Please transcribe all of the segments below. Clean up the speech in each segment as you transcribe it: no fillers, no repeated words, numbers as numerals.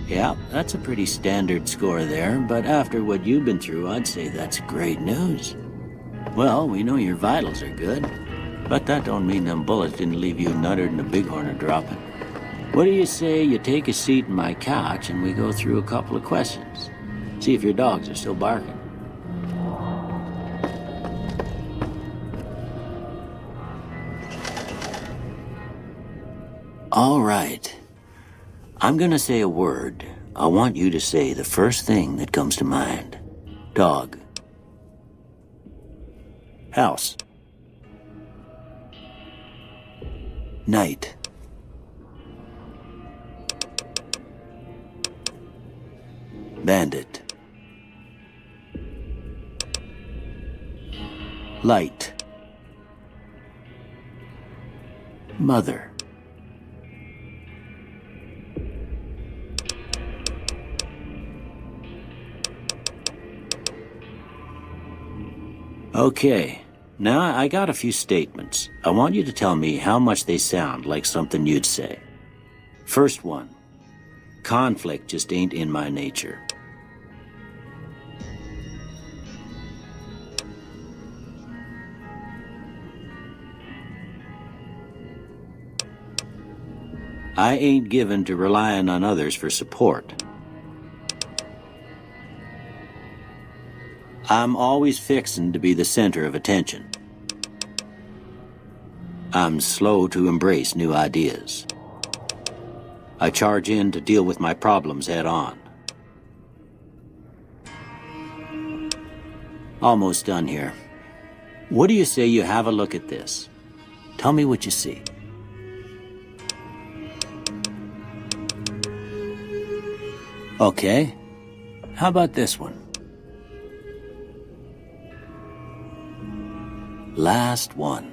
Yeah, that's a pretty standard score there, but after what you've been through, I'd say that's great news. Well, we know your vitals are good, but that don't mean them bullets didn't leave you nuttered and a bighorn a dropping. What do you say you take a seat in my couch and we go through a couple of questions? See if your dogs are still barking. All right. I'm gonna say a word. I want you to say the first thing that comes to mind. Dog. House. Night. Bandit. Light. Mother. Okay, now I got a few statements. I want you to tell me how much they sound like something you'd say. First one, conflict just ain't in my nature. I ain't given to relying on others for support. I'm always fixin' to be the center of attention. I'm slow to embrace new ideas. I charge in to deal with my problems head on. Almost done here. What do you say you have a look at this? Tell me what you see. Okay. How about this one? Last one.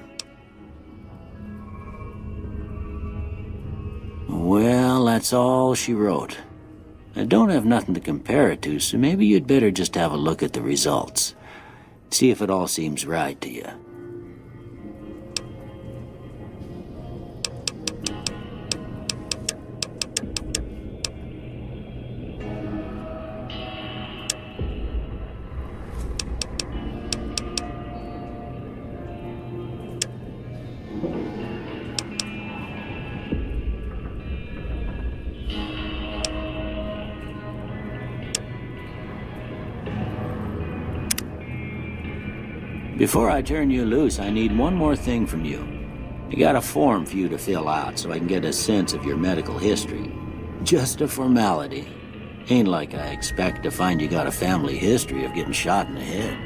Well, that's all she wrote. I don't have nothing to compare it to, so maybe you'd better just have a look at the results. See if it all seems right to you. Before I turn you loose, I need one more thing from you. I got a form for you to fill out so I can get a sense of your medical history. Just a formality. Ain't like I expect to find you got a family history of getting shot in the head.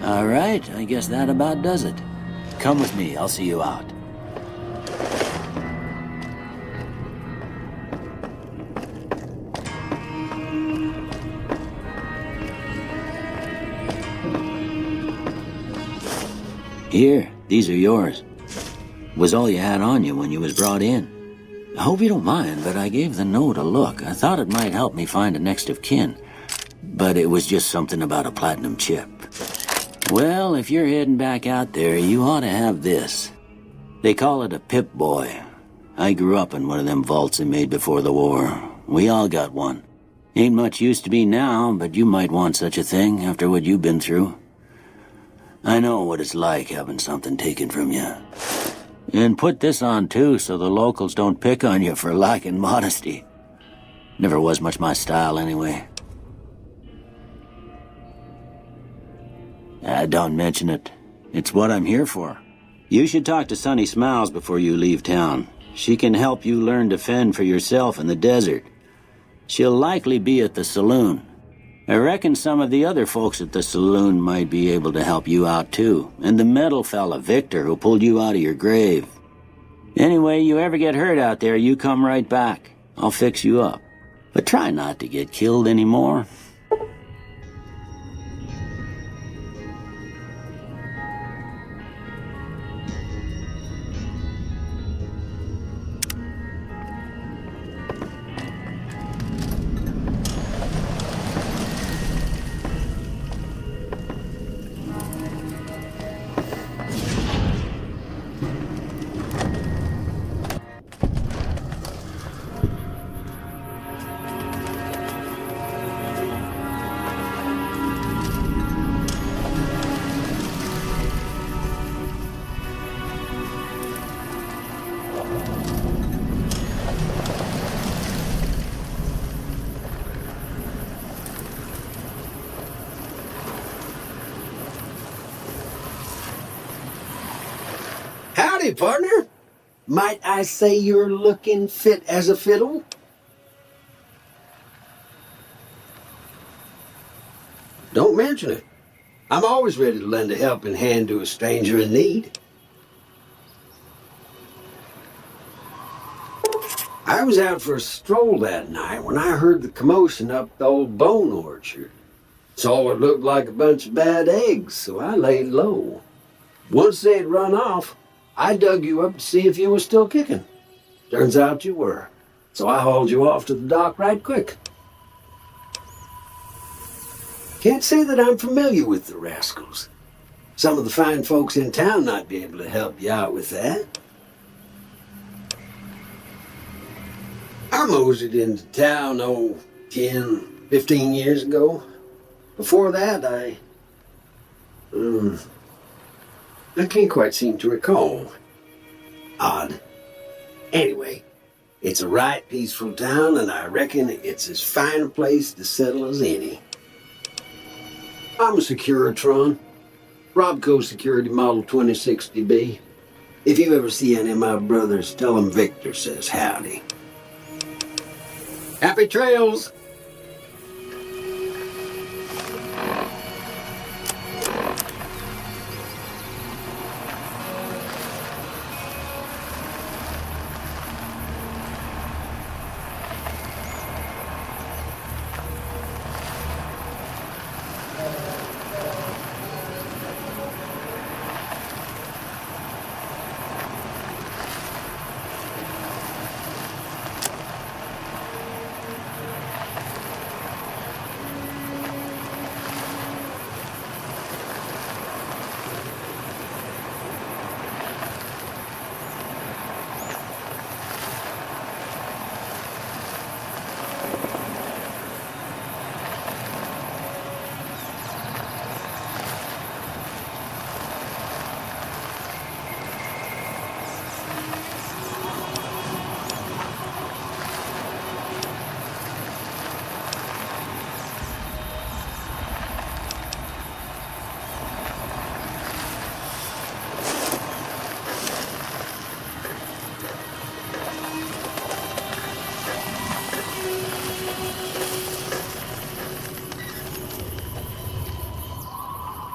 All right, I guess that about does it. Come with me, I'll see you out. Here, these are yours. Was all you had on you when you was brought in. I hope you don't mind, but I gave the note a look. I thought it might help me find a next of kin. But it was just something about a platinum chip. Well, if you're heading back out there, you ought to have this. They call it a Pip-Boy. I grew up in one of them vaults they made before the war. We all got one. Ain't much use to me now, but you might want such a thing after what you've been through. I know what it's like having something taken from you. And put this on too, so the locals don't pick on you for lacking modesty. Never was much my style anyway. Don't mention it. It's what I'm here for. You should talk to Sunny Smiles before you leave town. She can help you learn to fend for yourself in the desert. She'll likely be at the saloon. I reckon some of the other folks at the saloon might be able to help you out too. And the metal fella, Victor, who pulled you out of your grave. Anyway, you ever get hurt out there, you come right back. I'll fix you up. But try not to get killed anymore. Howdy, partner. Might I say you're looking fit as a fiddle? Don't mention it. I'm always ready to lend a helping hand to a stranger in need. I was out for a stroll that night when I heard the commotion up the old bone orchard. Saw what looked like a bunch of bad eggs, so I laid low. Once they had run off, I dug you up to see if you were still kicking. Turns out you were, so I hauled you off to the dock right quick. Can't say that I'm familiar with the rascals. Some of the fine folks in town might be able to help you out with that. I moseyed into town, 10, 15 years ago. Before that, I can't quite seem to recall. Odd. Anyway, it's a right peaceful town, and I reckon it's as fine a place to settle as any. I'm a Securitron. Robco Security Model 2060B. If you ever see any of my brothers, tell them Victor says howdy. Happy trails!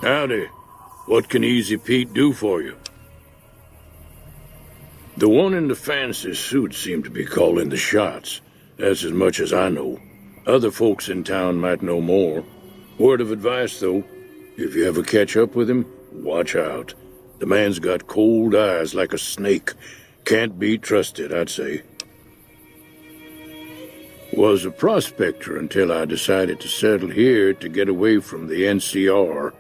Howdy. What can Easy Pete do for you? The one in the fancy suit seemed to be calling the shots. That's as much as I know. Other folks in town might know more. Word of advice, though. If you ever catch up with him, watch out. The man's got cold eyes like a snake. Can't be trusted, I'd say. Was a prospector until I decided to settle here to get away from the NCR.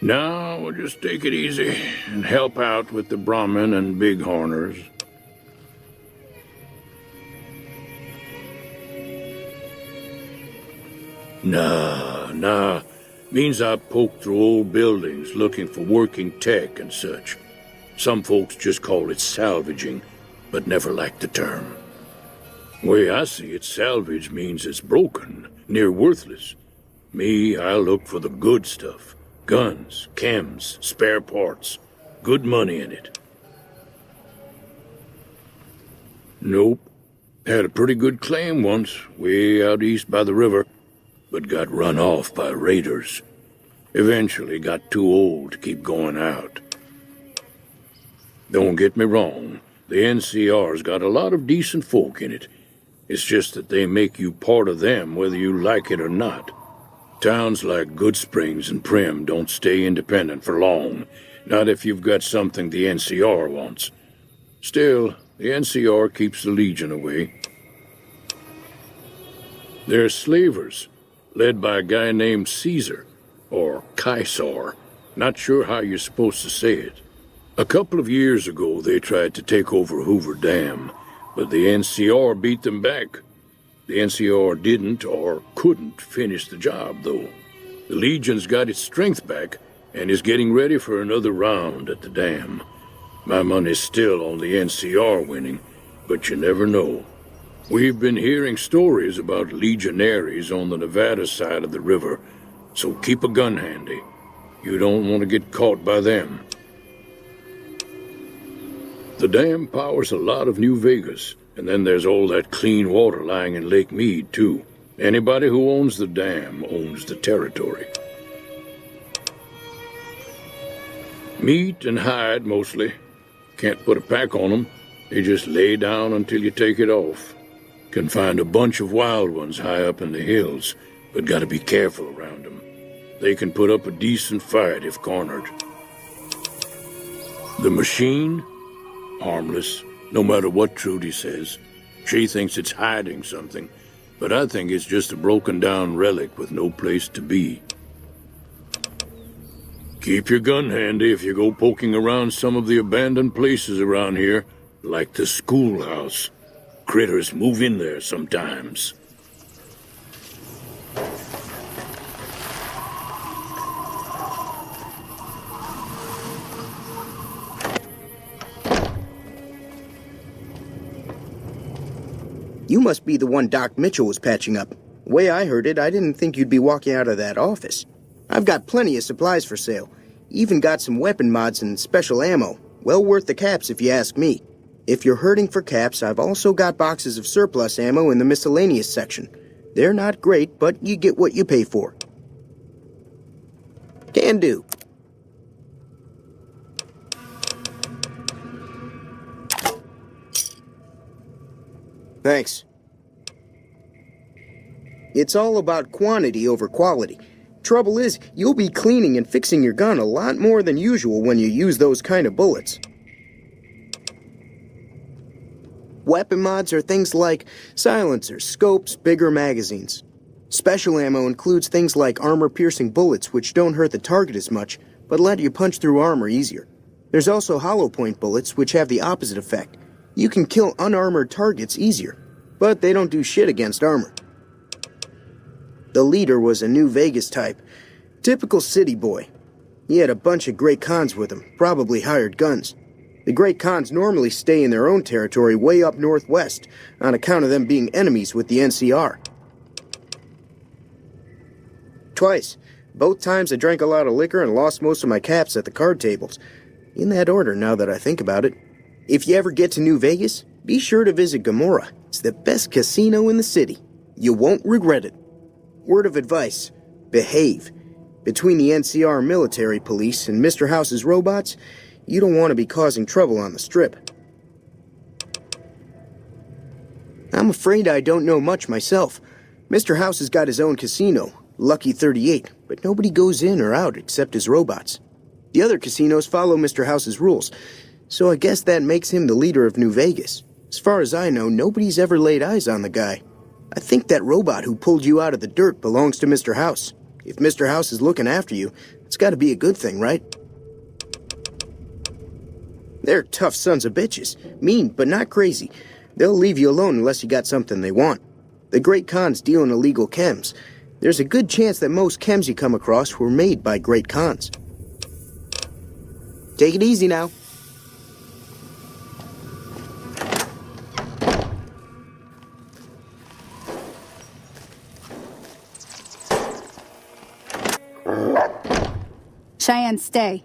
Now we'll just take it easy and help out with the Brahmin and Bighorners. Nah. Means I poke through old buildings looking for working tech and such. Some folks just call it salvaging, but never liked the term. Way I see it, salvage means it's broken, near worthless. Me, I look for the good stuff. Guns, chems, spare parts. Good money in it. Nope. Had a pretty good claim once, way out east by the river, but got run off by raiders. Eventually got too old to keep going out. Don't get me wrong, the NCR's got a lot of decent folk in it. It's just that they make you part of them whether you like it or not. Towns like Goodsprings and Prim don't stay independent for long, not if you've got something the NCR wants. Still, the NCR keeps the Legion away. They're slavers, led by a guy named Caesar, or Caesar. Not sure how you're supposed to say it. A couple of years ago, they tried to take over Hoover Dam, but the NCR beat them back. The NCR didn't or couldn't finish the job, though. The Legion's got its strength back and is getting ready for another round at the dam. My money's still on the NCR winning, but you never know. We've been hearing stories about legionaries on the Nevada side of the river, so keep a gun handy. You don't want to get caught by them. The dam powers a lot of New Vegas, and then there's all that clean water lying in Lake Mead, too. Anybody who owns the dam owns the territory. Meat and hide, mostly. Can't put a pack on them. They just lay down until you take it off. Can find a bunch of wild ones high up in the hills, but gotta be careful around them. They can put up a decent fight if cornered. The machine? Harmless, no matter what Trudy says. She thinks it's hiding something, but I think it's just a broken-down relic with no place to be. Keep your gun handy if you go poking around some of the abandoned places around here, like the schoolhouse. Critters move in there sometimes. You must be the one Doc Mitchell was patching up. Way I heard it, I didn't think you'd be walking out of that office. I've got plenty of supplies for sale. Even got some weapon mods and special ammo. Well worth the caps if you ask me. If you're hurting for caps, I've also got boxes of surplus ammo in the miscellaneous section. They're not great, but you get what you pay for. Can do. Thanks. It's all about quantity over quality. Trouble is, you'll be cleaning and fixing your gun a lot more than usual when you use those kind of bullets. Weapon mods are things like silencers, scopes, bigger magazines. Special ammo includes things like armor-piercing bullets, which don't hurt the target as much, but let you punch through armor easier. There's also hollow point bullets, which have the opposite effect. You can kill unarmored targets easier, but they don't do shit against armor. The leader was a New Vegas type. Typical city boy. He had a bunch of Great Khans with him, probably hired guns. The Great Khans normally stay in their own territory way up northwest, on account of them being enemies with the NCR. Twice. Both times I drank a lot of liquor and lost most of my caps at the card tables. In that order, now that I think about it. If you ever get to New Vegas, be sure to visit Gomorrah. It's the best casino in the city. You won't regret it. Word of advice, behave. Between the NCR military police and Mr. House's robots, you don't want to be causing trouble on the Strip. I'm afraid I don't know much myself. Mr. House has got his own casino, Lucky 38, but nobody goes in or out except his robots. The other casinos follow Mr. House's rules, so I guess that makes him the leader of New Vegas. As far as I know, nobody's ever laid eyes on the guy. I think that robot who pulled you out of the dirt belongs to Mr. House. If Mr. House is looking after you, it's gotta be a good thing, right? They're tough sons of bitches. Mean, but not crazy. They'll leave you alone unless you got something they want. The Great Khans deal in illegal chems. There's a good chance that most chems you come across were made by Great Khans. Take it easy now. Cheyenne, stay.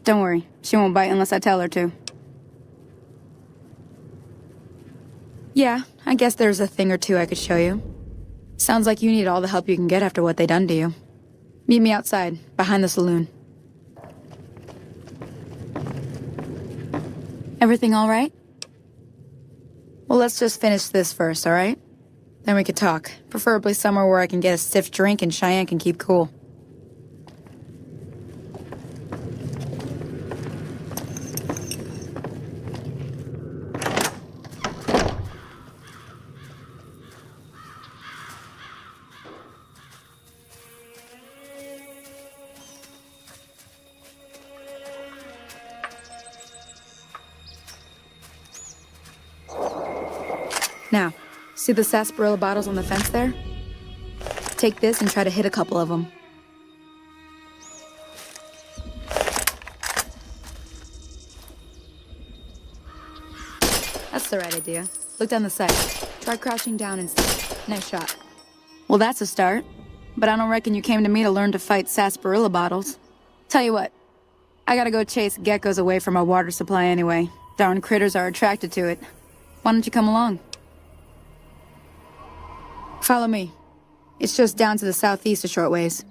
Don't worry, she won't bite unless I tell her to. Yeah, I guess there's a thing or two I could show you. Sounds like you need all the help you can get after what they done to you. Meet me outside, behind the saloon. Everything all right? Well, let's just finish this first, all right? Then we could talk, preferably somewhere where I can get a stiff drink and Cheyenne can keep cool. Now, see the sarsaparilla bottles on the fence there? Take this and try to hit a couple of them. That's the right idea. Look down the sight. Try crouching down instead. Nice shot. Well, that's a start. But I don't reckon you came to me to learn to fight sarsaparilla bottles. Tell you what, I gotta go chase geckos away from our water supply anyway. Darn critters are attracted to it. Why don't you come along? Follow me. It's just down to the southeast a short ways.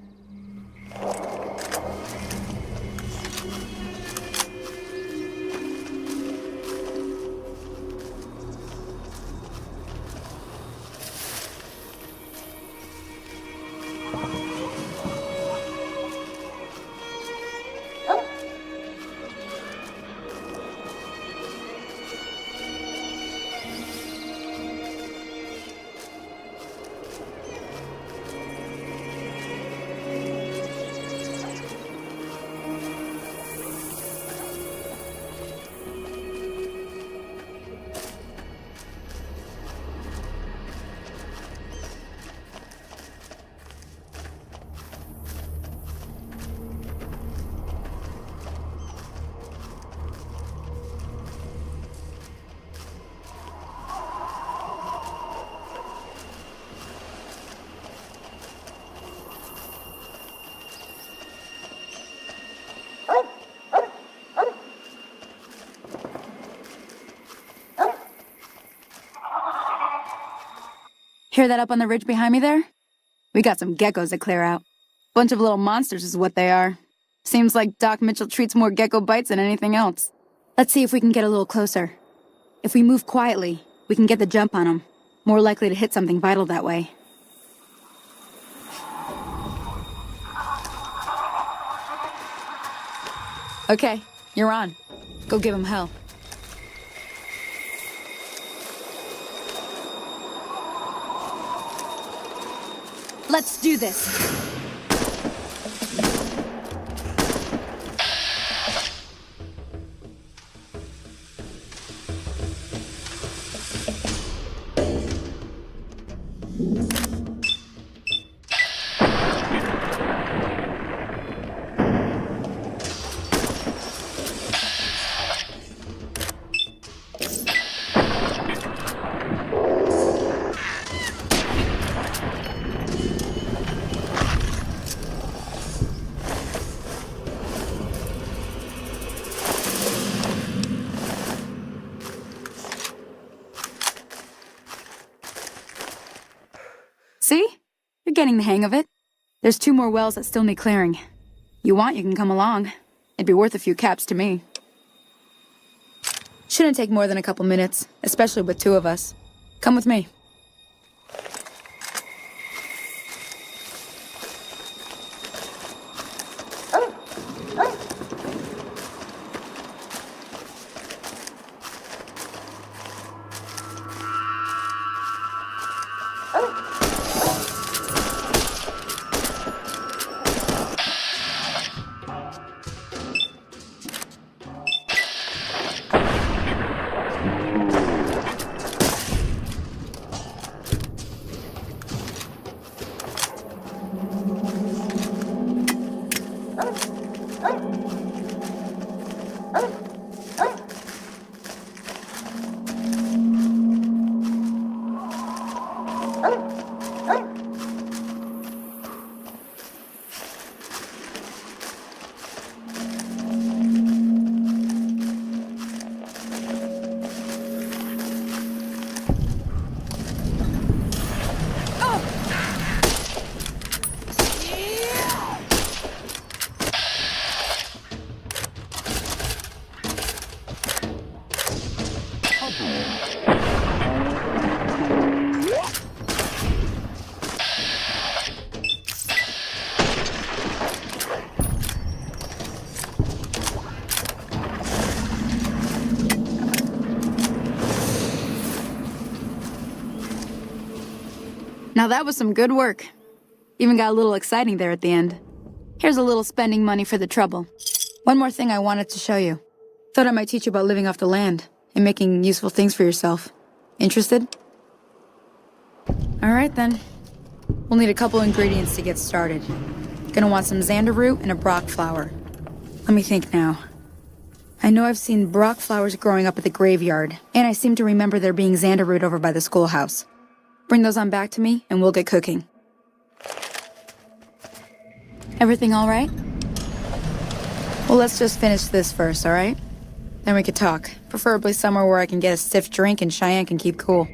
Hear that up on the ridge behind me there? We got some geckos to clear out. Bunch of little monsters is what they are. Seems like Doc Mitchell treats more gecko bites than anything else. Let's see if we can get a little closer. If we move quietly, we can get the jump on them. More likely to hit something vital that way. Okay, you're on. Go give him hell. Let's do this. See? You're getting the hang of it. There's 2 more wells that still need clearing. You want, you can come along. It'd be worth a few caps to me. Shouldn't take more than a couple minutes, especially with 2 of us. Come with me. Now that was some good work. Even got a little exciting there at the end. Here's a little spending money for the trouble. One more thing I wanted to show you. Thought I might teach you about living off the land and making useful things for yourself. Interested? Alright then. We'll need a couple ingredients to get started. Gonna want some xander root and a brock flower. Let me think now. I know I've seen brock flowers growing up at the graveyard, and I seem to remember there being xander root over by the schoolhouse. Bring those on back to me, and we'll get cooking. Everything all right? Well, let's just finish this first, all right? Then we could talk, preferably somewhere where I can get a stiff drink and Cheyenne can keep cool.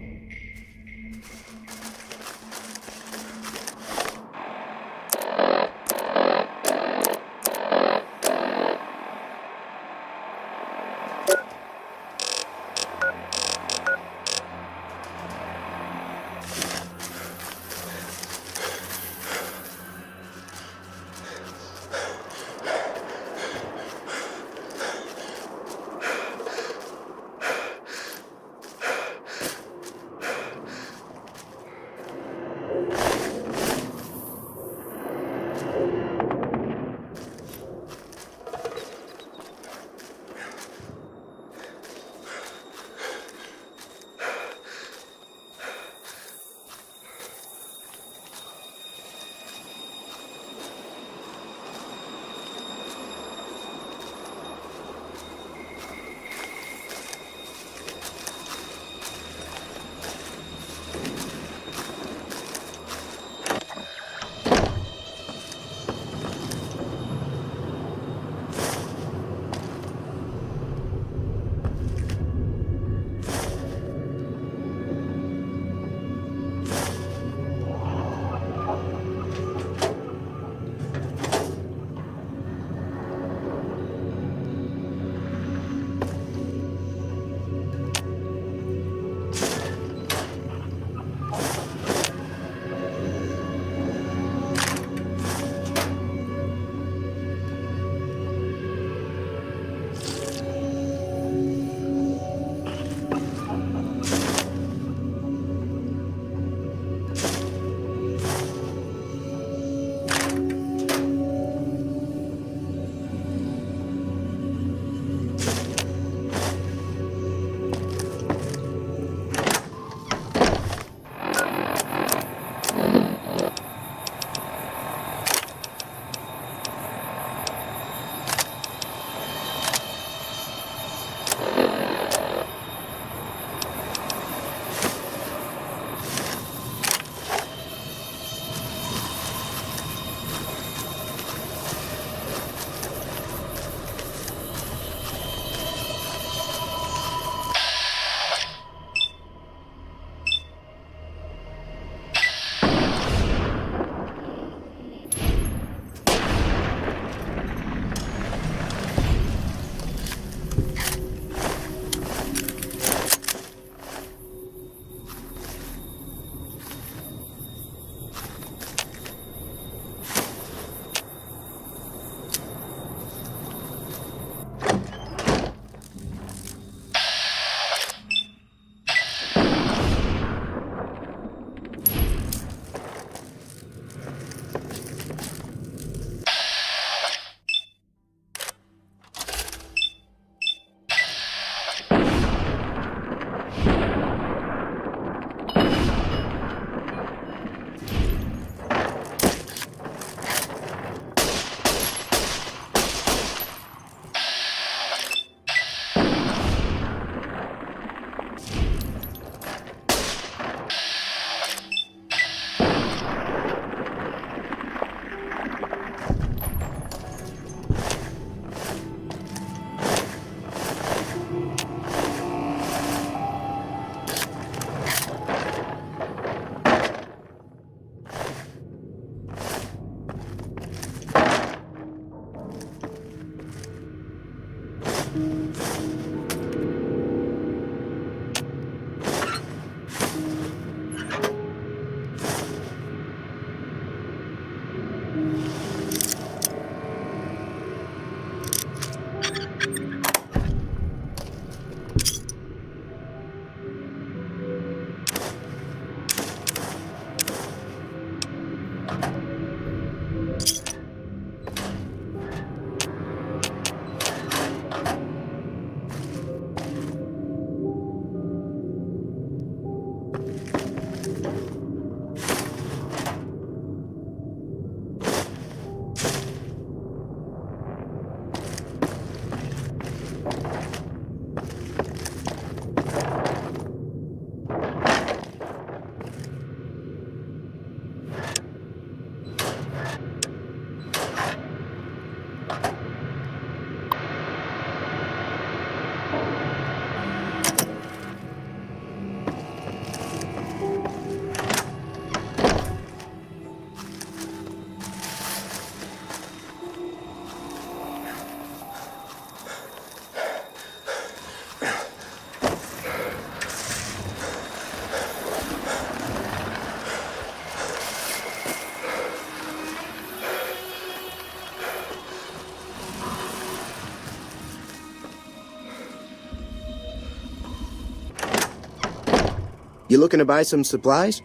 You looking to buy some supplies?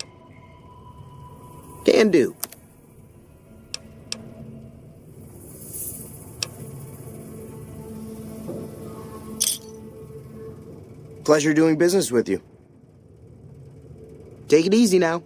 Can do. Pleasure doing business with you. Take it easy now.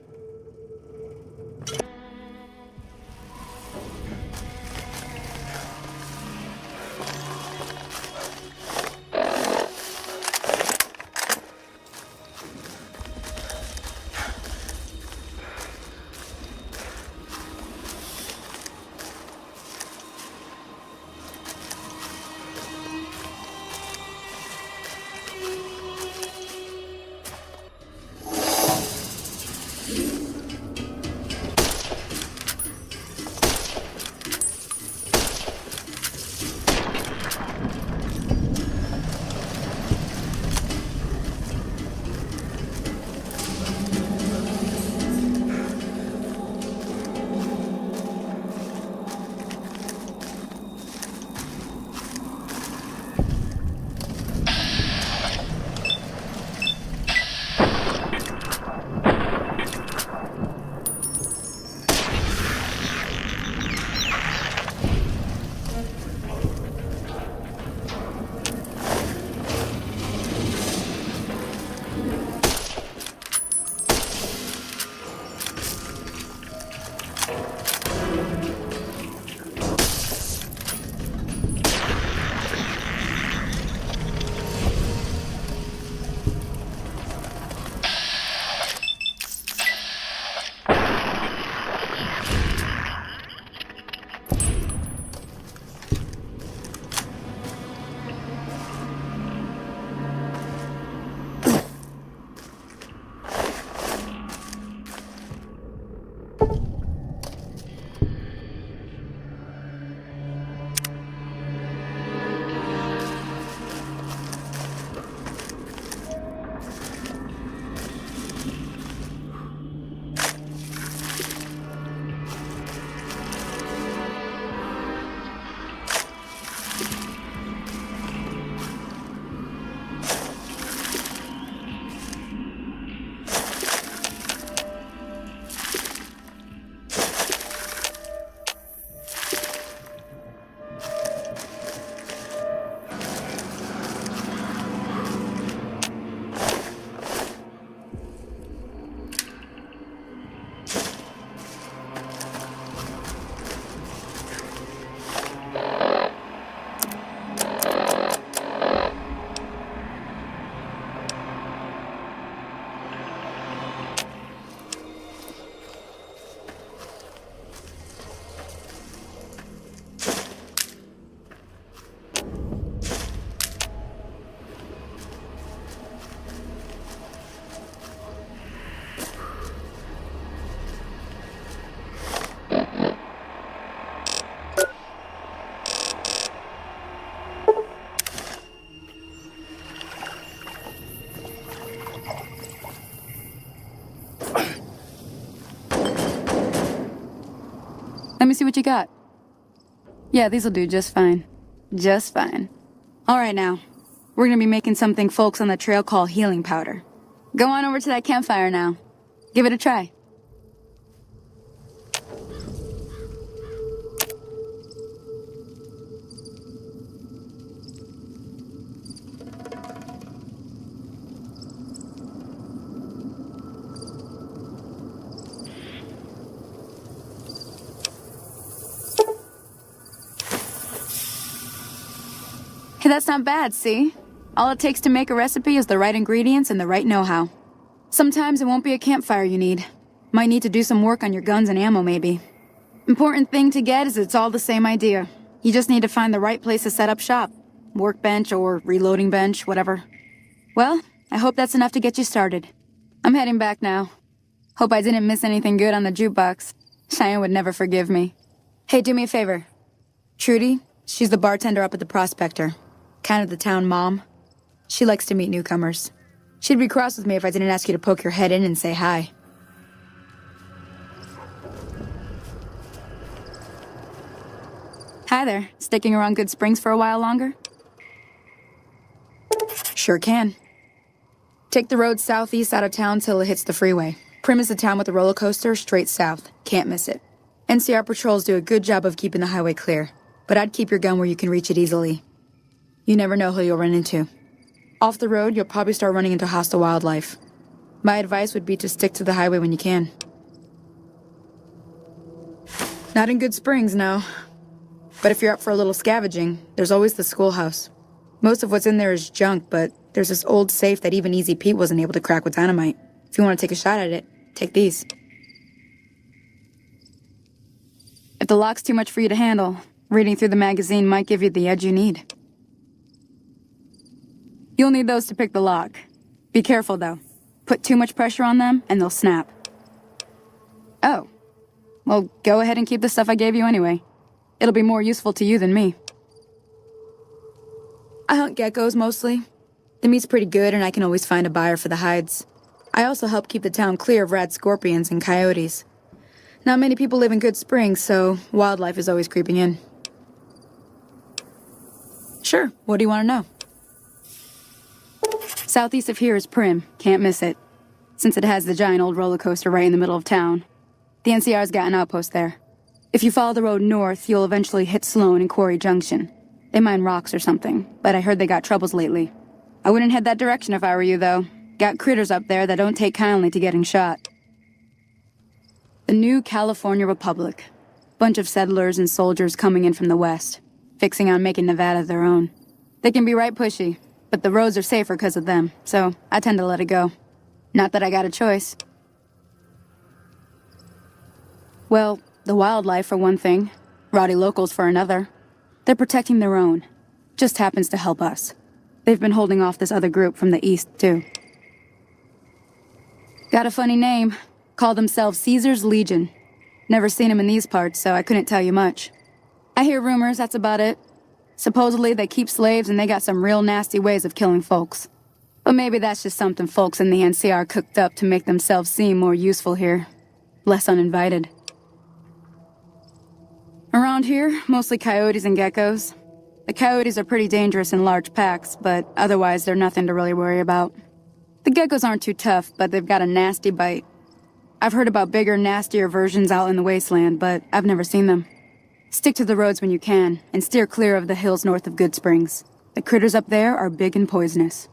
Let me see what you got. Yeah, these'll do just fine. Just fine. All right now. We're gonna be making something folks on the trail call healing powder. Go on over to that campfire now. Give it a try. Hey, that's not bad, see? All it takes to make a recipe is the right ingredients and the right know-how. Sometimes it won't be a campfire you need. Might need to do some work on your guns and ammo, maybe. Important thing to get is it's all the same idea. You just need to find the right place to set up shop. Workbench or reloading bench, whatever. Well, I hope that's enough to get you started. I'm heading back now. Hope I didn't miss anything good on the jukebox. Cheyenne would never forgive me. Hey, do me a favor. Trudy, she's the bartender up at the Prospector. Kind of the town mom. She likes to meet newcomers. She'd be cross with me if I didn't ask you to poke your head in and say hi. Hi there. Sticking around Goodsprings for a while longer? Sure can. Take the road southeast out of town till it hits the freeway. Prim is the town with the roller coaster, straight south. Can't miss it. NCR patrols do a good job of keeping the highway clear, but I'd keep your gun where you can reach it easily. You never know who you'll run into. Off the road, you'll probably start running into hostile wildlife. My advice would be to stick to the highway when you can. Not in Goodsprings, no. But if you're up for a little scavenging, there's always the schoolhouse. Most of what's in there is junk, but there's this old safe that even Easy Pete wasn't able to crack with dynamite. If you want to take a shot at it, take these. If the lock's too much for you to handle, reading through the magazine might give you the edge you need. You'll need those to pick the lock. Be careful, though. Put too much pressure on them, and they'll snap. Oh. Well, go ahead and keep the stuff I gave you anyway. It'll be more useful to you than me. I hunt geckos, mostly. The meat's pretty good, and I can always find a buyer for the hides. I also help keep the town clear of rad scorpions and coyotes. Not many people live in Goodsprings, so wildlife is always creeping in. Sure, what do you want to know? Southeast of here is Prim. Can't miss it. Since it has the giant old roller coaster right in the middle of town. The NCR's got an outpost there. If you follow the road north, you'll eventually hit Sloan and Quarry Junction. They mine rocks or something, but I heard they got troubles lately. I wouldn't head that direction if I were you, though. Got critters up there that don't take kindly to getting shot. The new California Republic. Bunch of settlers and soldiers coming in from the west, fixing on making Nevada their own. They can be right pushy, but the roads are safer because of them, so I tend to let it go. Not that I got a choice. Well, the wildlife for one thing, rowdy locals for another. They're protecting their own. Just happens to help us. They've been holding off this other group from the east, too. Got a funny name. Call themselves Caesar's Legion. Never seen them in these parts, so I couldn't tell you much. I hear rumors, that's about it. Supposedly they keep slaves and they got some real nasty ways of killing folks. But maybe that's just something folks in the NCR cooked up to make themselves seem more useful here. Less uninvited. Around here, mostly coyotes and geckos. The coyotes are pretty dangerous in large packs, but otherwise they're nothing to really worry about. The geckos aren't too tough, but they've got a nasty bite. I've heard about bigger, nastier versions out in the wasteland, but I've never seen them. Stick to the roads when you can, and steer clear of the hills north of Goodsprings. The critters up there are big and poisonous.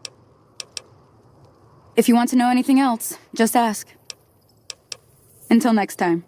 If you want to know anything else, just ask. Until next time.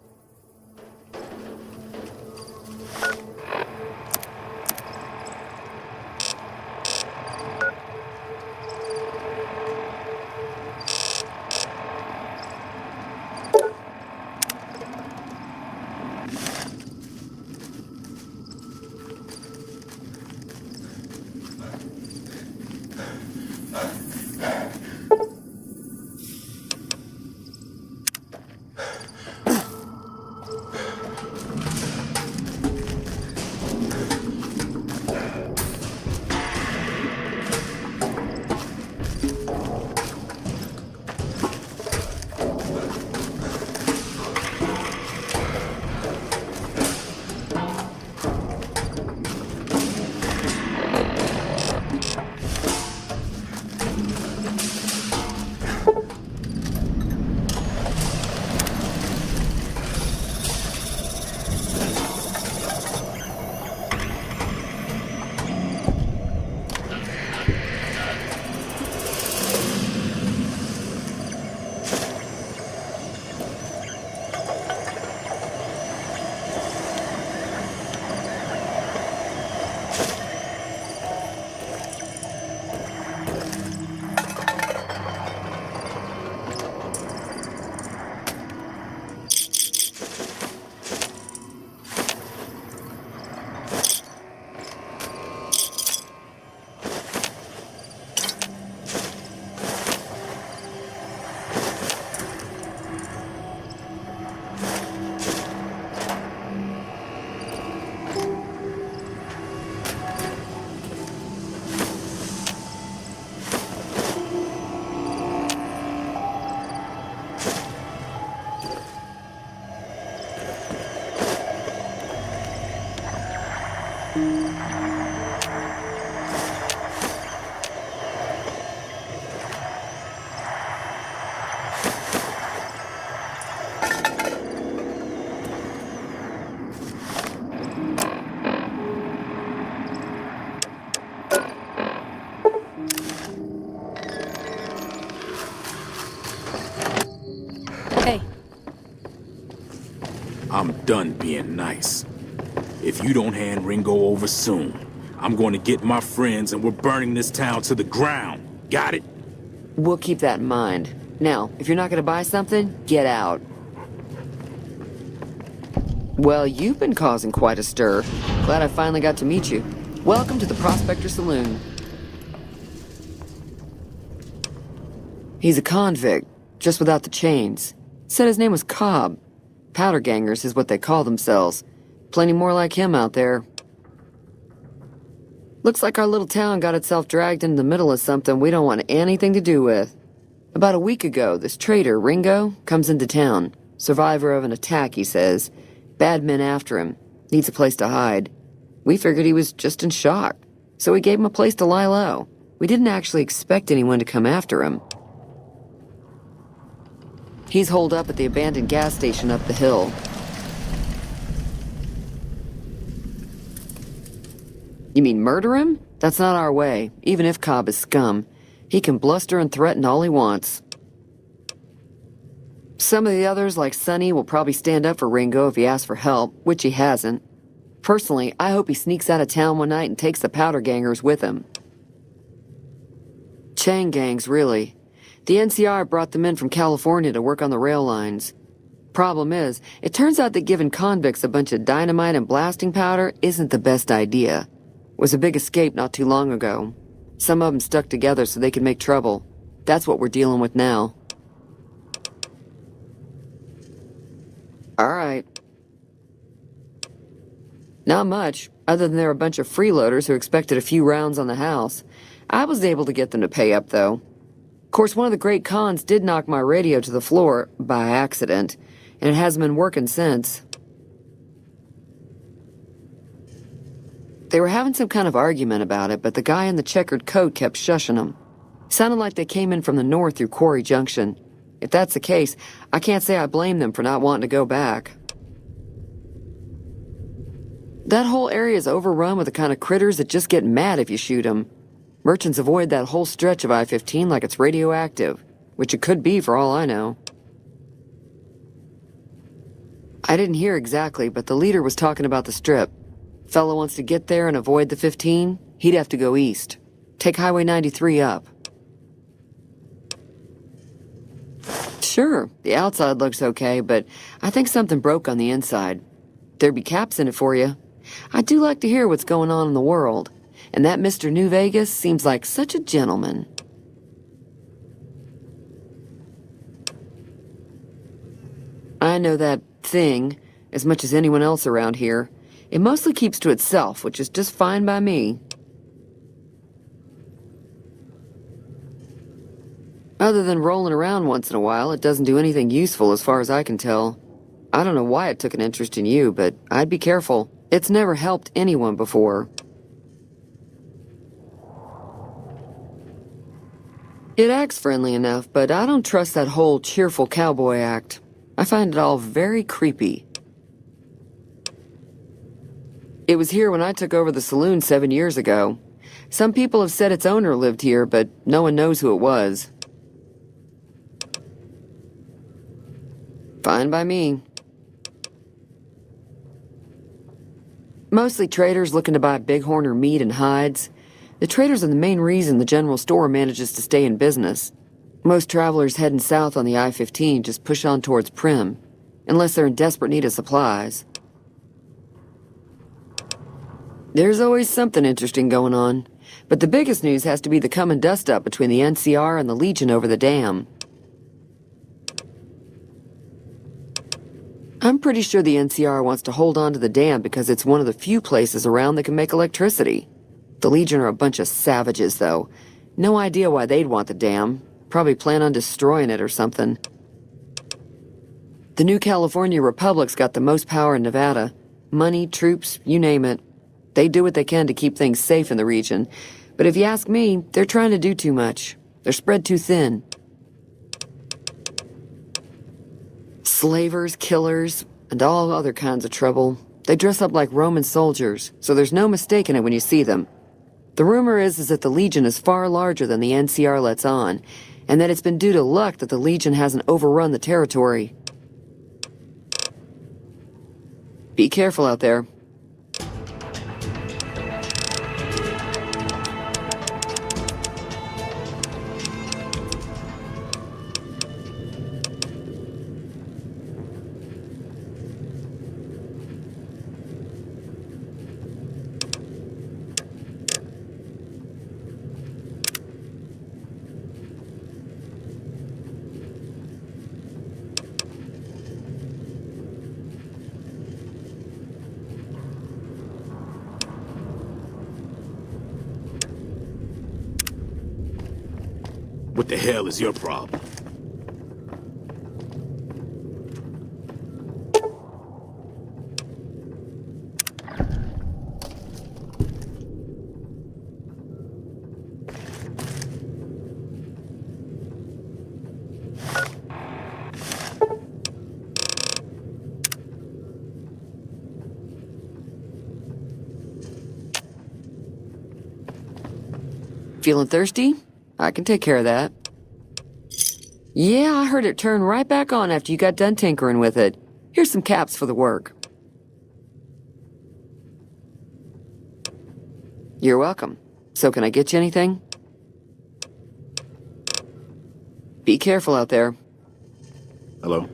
Hey, I'm done being nice. If you don't hand Ringo over soon, I'm going to get my friends and we're burning this town to the ground. Got it? We'll keep that in mind. Now, if you're not gonna buy something, get out. Well, you've been causing quite a stir. Glad I finally got to meet you. Welcome to the Prospector Saloon. He's a convict, just without the chains. Said his name was Cobb. Powder gangers is what they call themselves. Plenty more like him out there. Looks like our little town got itself dragged into the middle of something we don't want anything to do with. About a week ago, this traitor, Ringo, comes into town. Survivor of an attack, he says. Bad men after him. Needs a place to hide. We figured he was just in shock, so we gave him a place to lie low. We didn't actually expect anyone to come after him. He's holed up at the abandoned gas station up the hill. You mean murder him? That's not our way, even if Cobb is scum. He can bluster and threaten all he wants. Some of the others, like Sonny, will probably stand up for Ringo if he asks for help, which he hasn't. Personally, I hope he sneaks out of town one night and takes the powder gangers with him. Chain gangs, really. The NCR brought them in from California to work on the rail lines. Problem is, it turns out that giving convicts a bunch of dynamite and blasting powder isn't the best idea. Was a big escape not too long ago. Some of them stuck together so they could make trouble. That's what we're dealing with now. All right. Not much, other than they're a bunch of freeloaders who expected a few rounds on the house. I was able to get them to pay up, though. Of course, one of the great cons did knock my radio to the floor, by accident, and it hasn't been working since. They were having some kind of argument about it, but the guy in the checkered coat kept shushing them. Sounded like they came in from the north through Quarry Junction. If that's the case, I can't say I blame them for not wanting to go back. That whole area is overrun with the kind of critters that just get mad if you shoot them. Merchants avoid that whole stretch of I-15 like it's radioactive, which it could be for all I know. I didn't hear exactly, but the leader was talking about the strip. Fellow wants to get there and avoid the 15, he'd have to go east. Take Highway 93 up. Sure, the outside looks okay, but I think something broke on the inside. There'd be caps in it for you. I do like to hear what's going on in the world, and that Mr. New Vegas seems like such a gentleman. I know that thing as much as anyone else around here. It mostly keeps to itself, which is just fine by me. Other than rolling around once in a while, it doesn't do anything useful as far as I can tell. I don't know why it took an interest in you, but I'd be careful. It's never helped anyone before. It acts friendly enough, but I don't trust that whole cheerful cowboy act. I find it all very creepy. It was here when I took over the saloon 7 years ago. Some people have said its owner lived here, but no one knows who it was. Fine by me. Mostly traders looking to buy bighorn or meat and hides. The traders are the main reason the general store manages to stay in business. Most travelers heading south on the I-15 just push on towards Prim, unless they're in desperate need of supplies. There's always something interesting going on, but the biggest news has to be the come and dust up between the NCR and the Legion over the dam. I'm pretty sure the NCR wants to hold on to the dam because it's one of the few places around that can make electricity. The Legion are a bunch of savages, though. No idea why they'd want the dam. Probably plan on destroying it or something. The new California Republic's got the most power in Nevada. Money, troops, you name it. They do what they can to keep things safe in the region. But if you ask me, they're trying to do too much. They're spread too thin. Slavers, killers, and all other kinds of trouble. They dress up like Roman soldiers, so there's no mistaking it when you see them. The rumor is that the Legion is far larger than the NCR lets on, and that it's been due to luck that the Legion hasn't overrun the territory. Be careful out there. What the hell is your problem? Feeling thirsty? I can take care of that. Yeah, I heard it turn right back on after you got done tinkering with it. Here's some caps for the work. You're welcome. So can I get you anything? Be careful out there. Hello?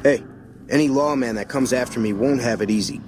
Hey, any lawman that comes after me won't have it easy.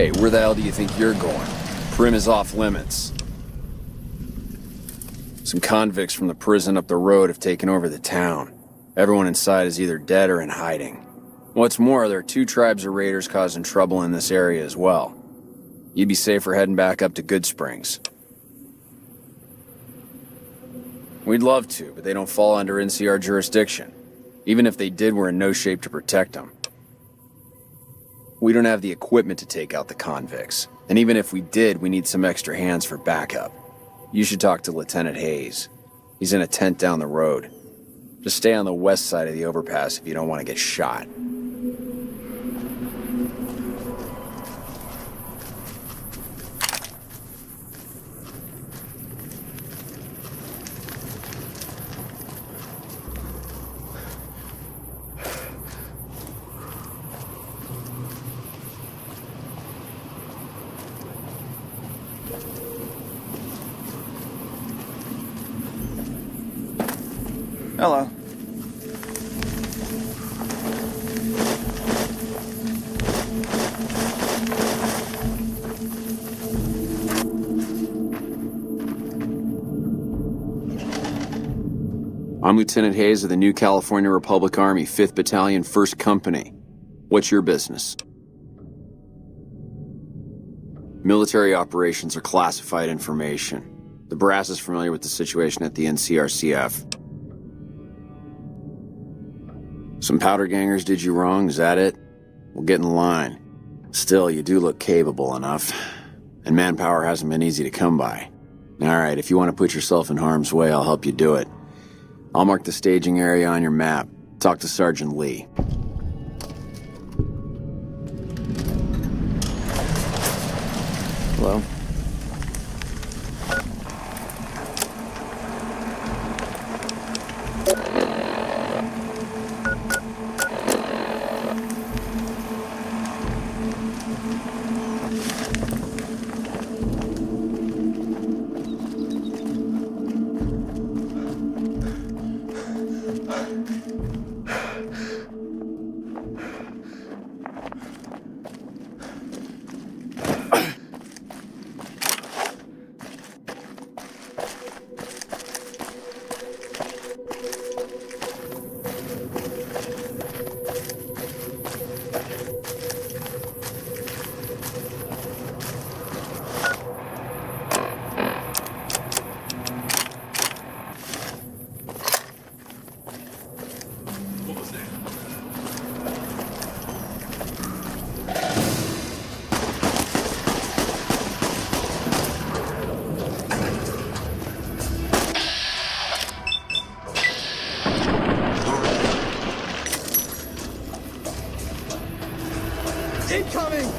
Hey, where the hell do you think you're going? Prim is off limits. Some convicts from the prison up the road have taken over the town. Everyone inside is either dead or in hiding. What's more, there are 2 tribes of raiders causing trouble in this area as well. You'd be safer heading back up to Goodsprings. We'd love to, but they don't fall under NCR jurisdiction. Even if they did, we're in no shape to protect them. We don't have the equipment to take out the convicts. And even if we did, we need some extra hands for backup. You should talk to Lieutenant Hayes. He's in a tent down the road. Just stay on the west side of the overpass if you don't want to get shot. Hello. I'm Lieutenant Hayes of the New California Republic Army, 5th Battalion, 1st Company. What's your business? Military operations are classified information. The brass is familiar with the situation at the NCRCF. Some powder gangers did you wrong, is that it? We'll get in line. Still, you do look capable enough. And manpower hasn't been easy to come by. Alright, if you want to put yourself in harm's way, I'll help you do it. I'll mark the staging area on your map. Talk to Sergeant Lee. Hello? Incoming!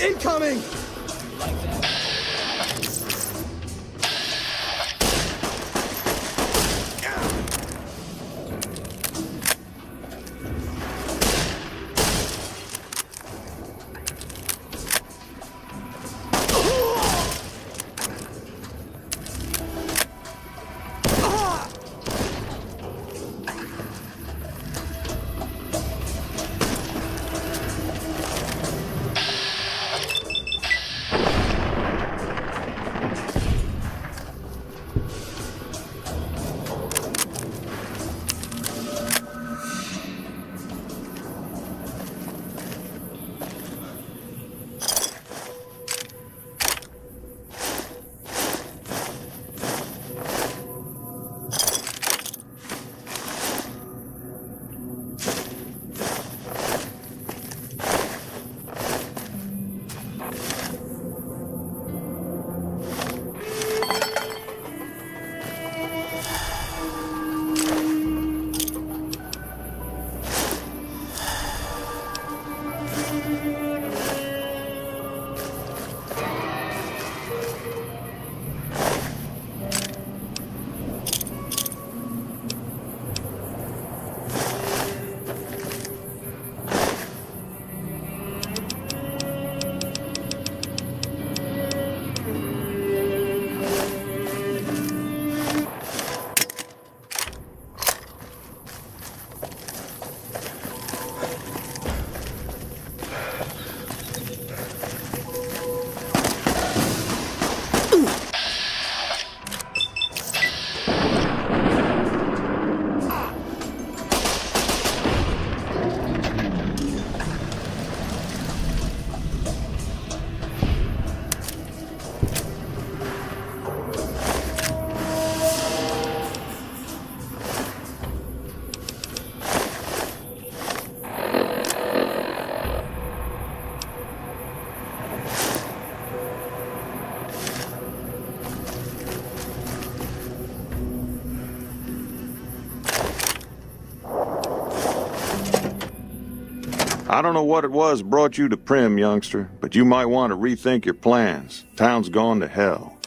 Incoming! I don't know what it was brought you to Prim, youngster, but you might want to rethink your plans. Town's gone to hell.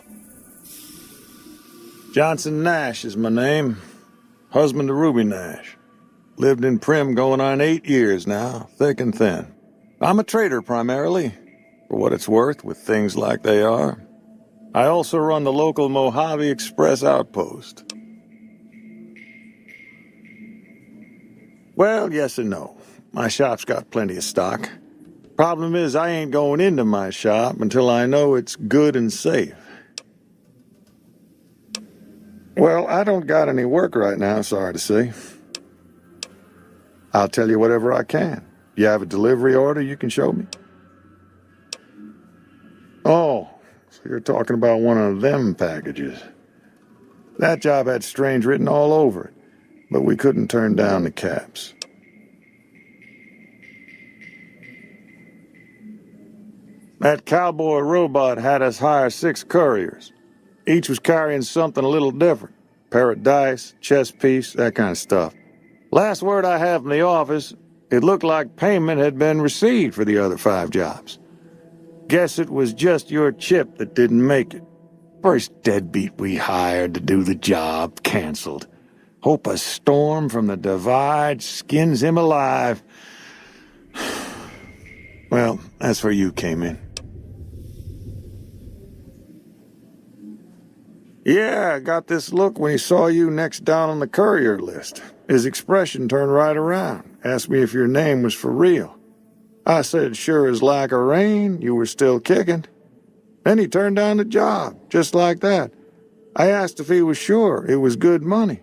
Johnson Nash is my name. Husband to Ruby Nash. Lived in Prim going on 8 years now, thick and thin. I'm a trader primarily, for what it's worth with things like they are. I also run the local Mojave Express outpost. Well, yes and no. My shop's got plenty of stock. Problem is, I ain't going into my shop until I know it's good and safe. Well, I don't got any work right now, sorry to say. I'll tell you whatever I can. You have a delivery order you can show me? Oh, so you're talking about one of them packages. That job had strange written all over it, but we couldn't turn down the caps. That cowboy robot had us hire 6 couriers. Each was carrying something a little different. Pair of dice, chess piece, that kind of stuff. Last word I have from the office, it looked like payment had been received for the other 5 jobs. Guess it was just your chip that didn't make it. First deadbeat we hired to do the job canceled. Hope a storm from the divide skins him alive. Well, that's where you came in. Yeah, I got this look when he saw you next down on the courier list. His expression turned right around, asked me if your name was for real. I said, sure as like a rain, you were still kicking. Then he turned down the job, just like that. I asked if he was sure it was good money.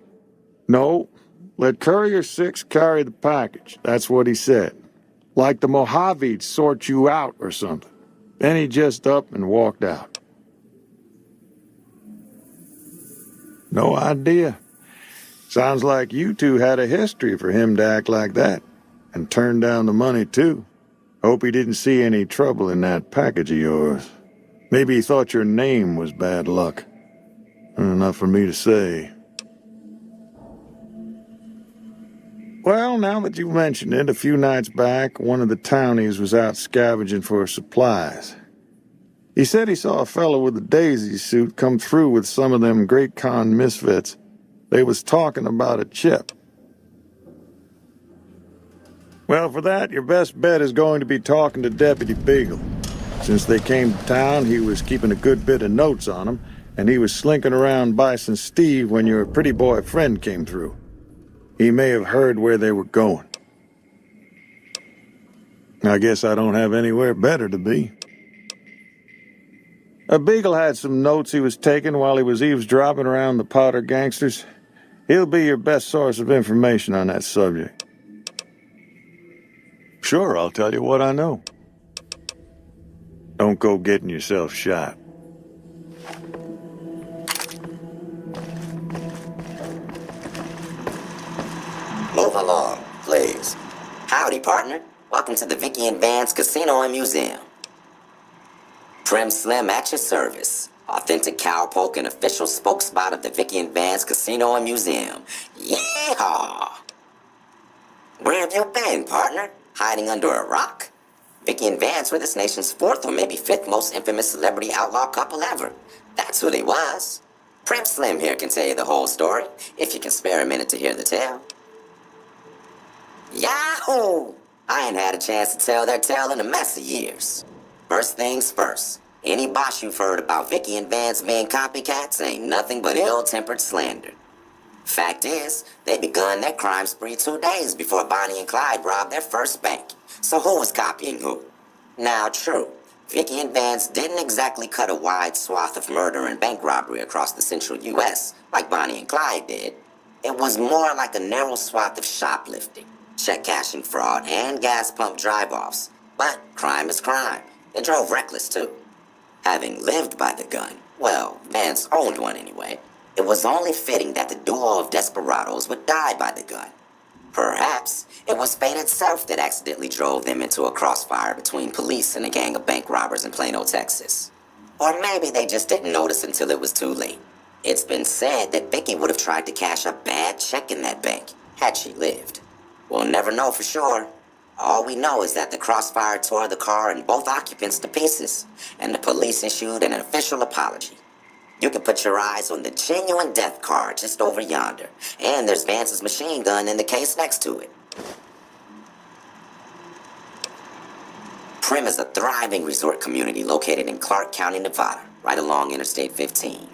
No, let Courier 6 carry the package, that's what he said. Like the Mojave'd sort you out or something. Then he just up and walked out. No idea. Sounds like you two had a history for him to act like that. And turn down the money, too. Hope he didn't see any trouble in that package of yours. Maybe he thought your name was bad luck. Enough for me to say. Well, now that you've mentioned it, a few nights back, one of the townies was out scavenging for supplies. He said he saw a fellow with a daisy suit come through with some of them Great Con misfits. They was talking about a chip. Well, for that, your best bet is going to be talking to Deputy Beagle. Since they came to town, he was keeping a good bit of notes on them, and he was slinking around Bison Steve when your pretty boy friend came through. He may have heard where they were going. I guess I don't have anywhere better to be. Beagle had some notes he was taking while he was eavesdropping around the Powder gangsters. He'll be your best source of information on that subject. Sure, I'll tell you what I know. Don't go getting yourself shot. Move along, please. Howdy, partner. Welcome to the Vicky and Vance Casino and Museum. Prim Slim at your service. Authentic cowpoke and official spokespot of the Vicky and Vance Casino and Museum. Yeehaw! Where have you been, partner? Hiding under a rock? Vicky and Vance were this nation's 4th or maybe 5th most infamous celebrity outlaw couple ever. That's who they was. Prim Slim here can tell you the whole story, if you can spare a minute to hear the tale. Yahoo! I ain't had a chance to tell their tale in a mess of years. First things first, any bosh you've heard about Vicky and Vance being copycats ain't nothing but ill-tempered slander. Fact is, they begun their crime spree 2 days before Bonnie and Clyde robbed their first bank. So who was copying who? Now, true, Vicky and Vance didn't exactly cut a wide swath of murder and bank robbery across the central U.S. like Bonnie and Clyde did. It was more like a narrow swath of shoplifting, check cashing fraud, and gas pump drive-offs. But crime is crime. They drove reckless, too. Having lived by the gun, well, Vance owned one anyway, it was only fitting that the duo of desperados would die by the gun. Perhaps it was fate itself that accidentally drove them into a crossfire between police and a gang of bank robbers in Plano, Texas. Or maybe they just didn't notice until it was too late. It's been said that Vicky would have tried to cash a bad check in that bank, had she lived. We'll never know for sure. All we know is that the crossfire tore the car and both occupants to pieces, and the police issued an official apology. You can put your eyes on the genuine death car just over yonder, and there's Vance's machine gun in the case next to it. Prim is a thriving resort community located in Clark County, Nevada, right along Interstate 15.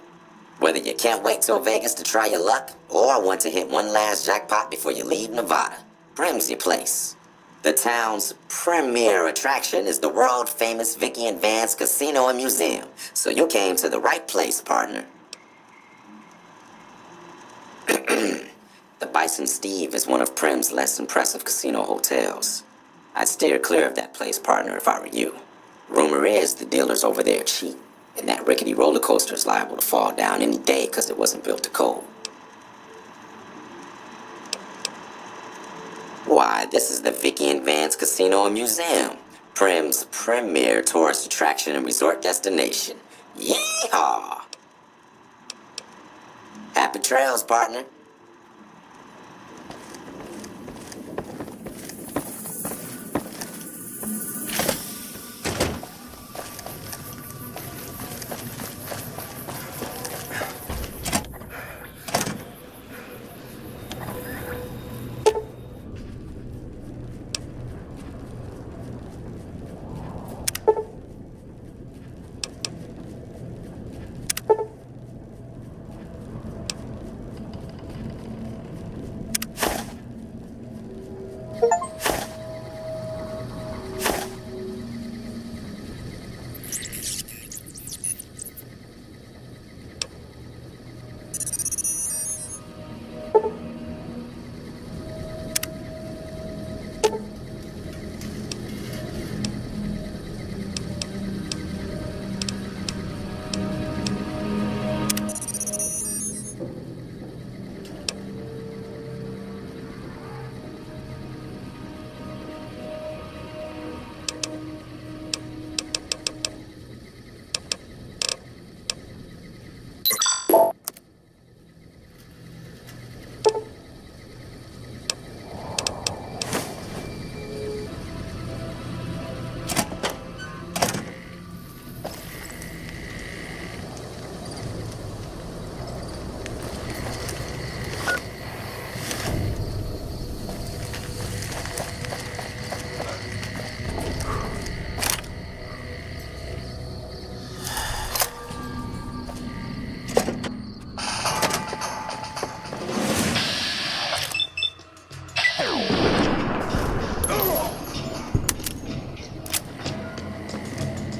Whether you can't wait till Vegas to try your luck, or want to hit one last jackpot before you leave Nevada, Prim's your place. The town's premier attraction is the world-famous Vicky and Vance Casino and Museum, so you came to the right place, partner. The Bison Steve is one of Prim's less impressive casino hotels. I'd steer clear of that place, partner, if I were you. Rumor is the dealers over there cheat, and that rickety roller coaster is liable to fall down any day because it wasn't built to code. Why, this is the Vicky and Vance Casino and Museum, Prim's premier tourist attraction and resort destination. Yeehaw! Happy trails, partner.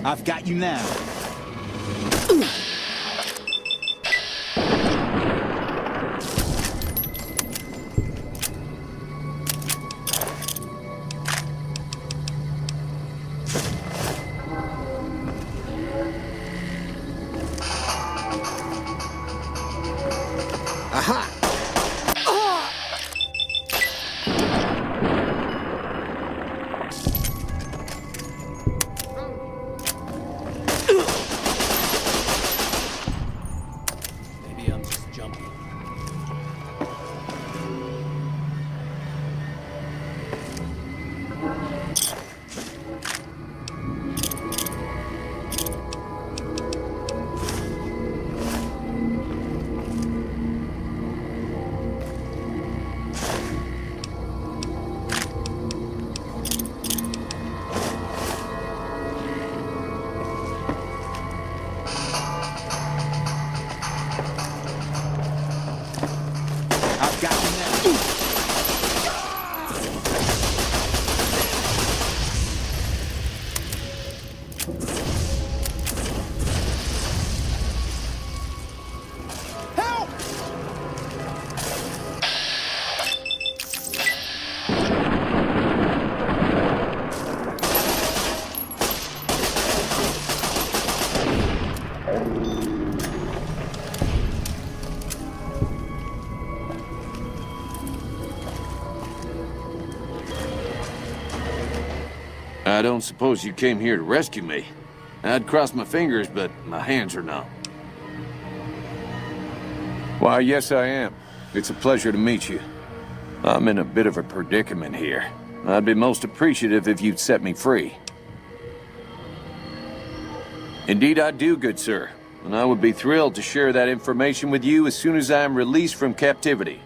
I've got you now. Aha! Maybe I'm just jumpy. I've got you now. Help! I don't suppose you came here to rescue me. I'd cross my fingers, but my hands are numb. Why, yes I am. It's a pleasure to meet you. I'm in a bit of a predicament here. I'd be most appreciative if you'd set me free. Indeed I do, good sir, and I would be thrilled to share that information with you as soon as I am released from captivity.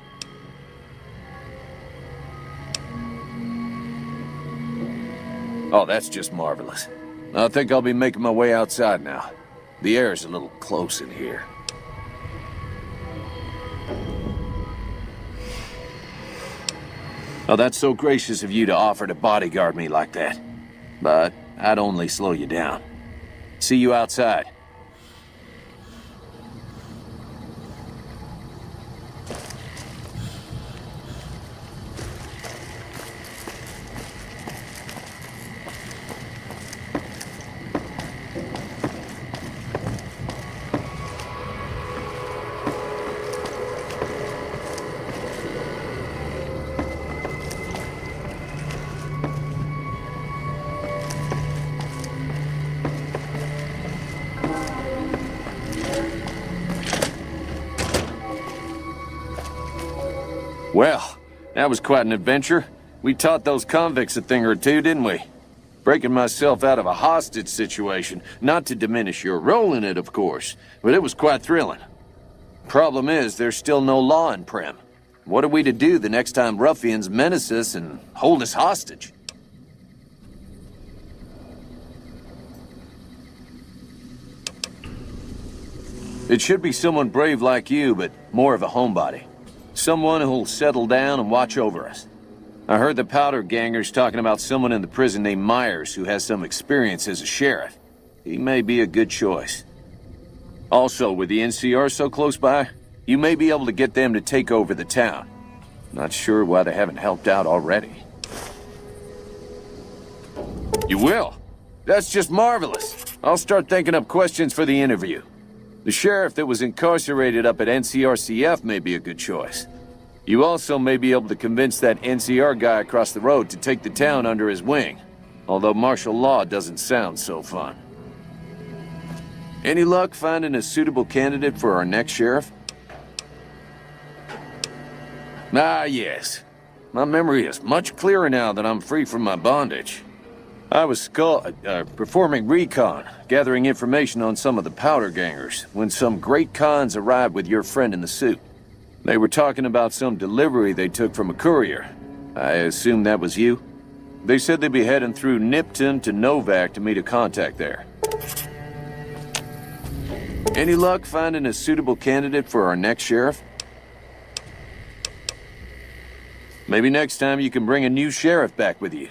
Oh, that's just marvelous. I think I'll be making my way outside now. The air is a little close in here. Oh, that's so gracious of you to offer to bodyguard me like that. But I'd only slow you down. See you outside. Well, that was quite an adventure. We taught those convicts a thing or two, didn't we? Breaking myself out of a hostage situation, not to diminish your role in it, of course, but it was quite thrilling. Problem is, there's still no law in Primm. What are we to do the next time ruffians menace us and hold us hostage? It should be someone brave like you, but more of a homebody. Someone who'll settle down and watch over us. I heard the powder gangers talking about someone in the prison named Myers who has some experience as a sheriff. He may be a good choice. Also, with the NCR so close by, you may be able to get them to take over the town. Not sure why they haven't helped out already. You will? That's just marvelous. I'll start thinking up questions for the interview. The sheriff that was incarcerated up at NCRCF may be a good choice. You also may be able to convince that NCR guy across the road to take the town under his wing. Although martial law doesn't sound so fun. Any luck finding a suitable candidate for our next sheriff? Ah, yes. My memory is much clearer now that I'm free from my bondage. I was performing recon, gathering information on some of the powder gangers, when some great cons arrived with your friend in the suit. They were talking about some delivery they took from a courier. I assume that was you? They said they'd be heading through Nipton to Novak to meet a contact there. Any luck finding a suitable candidate for our next sheriff? Maybe next time you can bring a new sheriff back with you.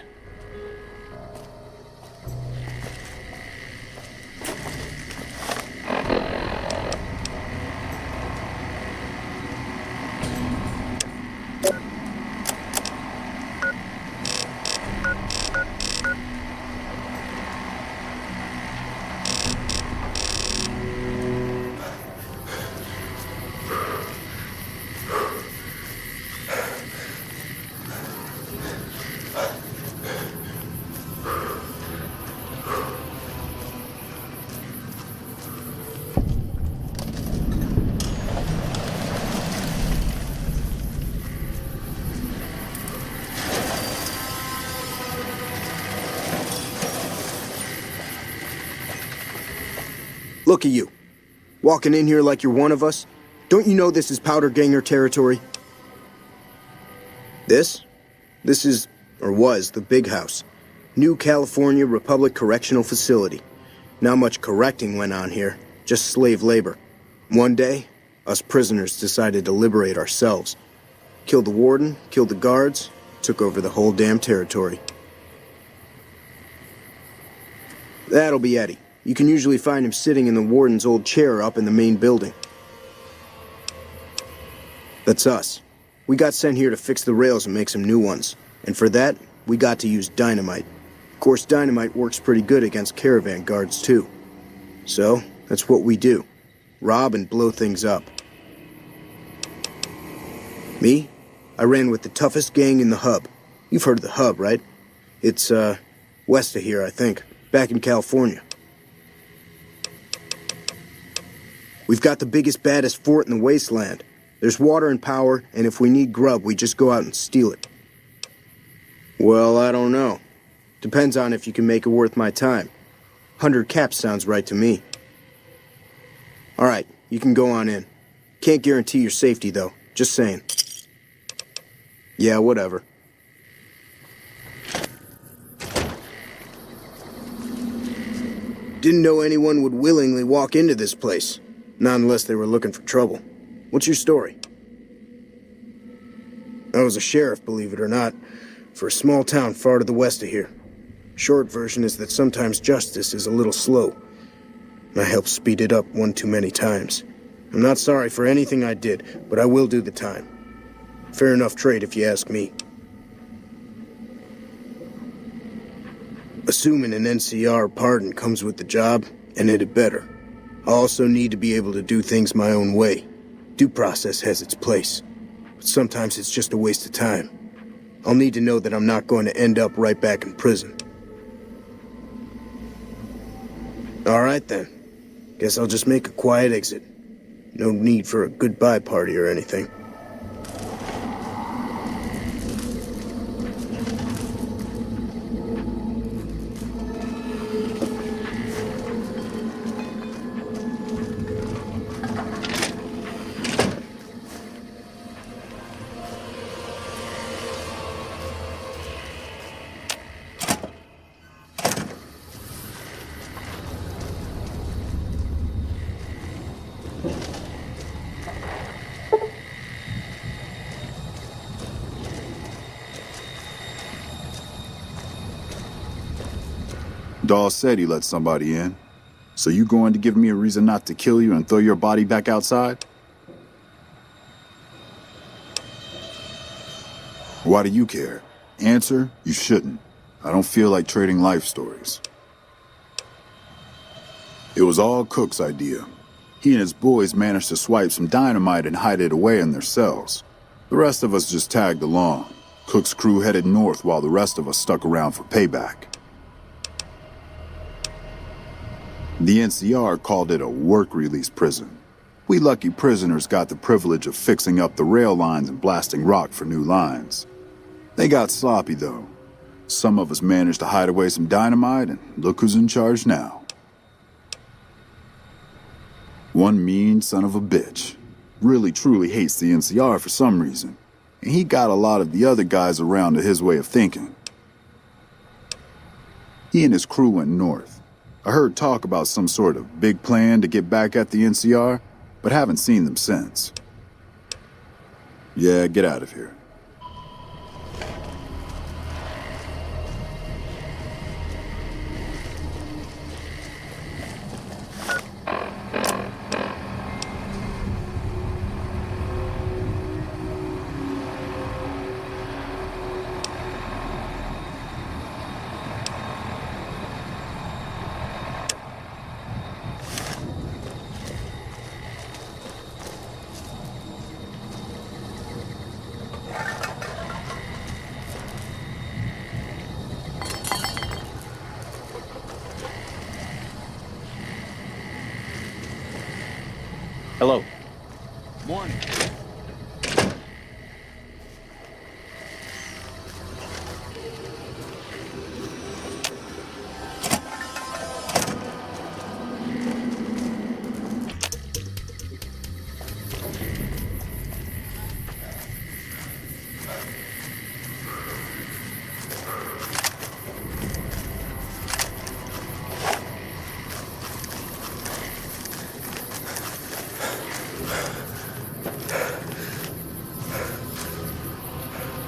Look at you. Walking in here like you're one of us. Don't you know this is powder ganger territory? This is, or was, the Big House. New California Republic Correctional Facility. Not much correcting went on here, just slave labor. One day, us prisoners decided to liberate ourselves. Killed the warden, killed the guards, took over the whole damn territory. That'll be Eddie. You can usually find him sitting in the warden's old chair up in the main building. That's us. We got sent here to fix the rails and make some new ones. And for that, we got to use dynamite. Of course, dynamite works pretty good against caravan guards, too. So, that's what we do. Rob and blow things up. Me? I ran with the toughest gang in the hub. You've heard of the hub, right? It's, west of here, I think. Back in California. We've got the biggest, baddest fort in the wasteland. There's water and power, and if we need grub, we just go out and steal it. Well, I don't know. Depends on if you can make it worth my time. 100 caps sounds right to me. All right, you can go on in. Can't guarantee your safety, though. Just saying. Yeah, whatever. Didn't know anyone would willingly walk into this place. Not unless they were looking for trouble. What's your story? I was a sheriff, believe it or not, for a small town far to the west of here. Short version is that sometimes justice is a little slow. And I helped speed it up one too many times. I'm not sorry for anything I did, but I will do the time. Fair enough trade if you ask me. Assuming an NCR pardon comes with the job, and it had better. I also need to be able to do things my own way. Due process has its place. But sometimes it's just a waste of time. I'll need to know that I'm not going to end up right back in prison. All right then. Guess I'll just make a quiet exit. No need for a goodbye party or anything. Dawes said he let somebody in. So you going to give me a reason not to kill you and throw your body back outside? Why do you care? Answer, you shouldn't. I don't feel like trading life stories. It was all Cook's idea. He and his boys managed to swipe some dynamite and hide it away in their cells. The rest of us just tagged along. Cook's crew headed north while the rest of us stuck around for payback. The NCR called it a work-release prison. We lucky prisoners got the privilege of fixing up the rail lines and blasting rock for new lines. They got sloppy, though. Some of us managed to hide away some dynamite, and look who's in charge now. One mean son of a bitch. Really truly hates the NCR for some reason, and he got a lot of the other guys around to his way of thinking. He and his crew went north. I heard talk about some sort of big plan to get back at the NCR, but haven't seen them since. Yeah, get out of here. Hello. Morning.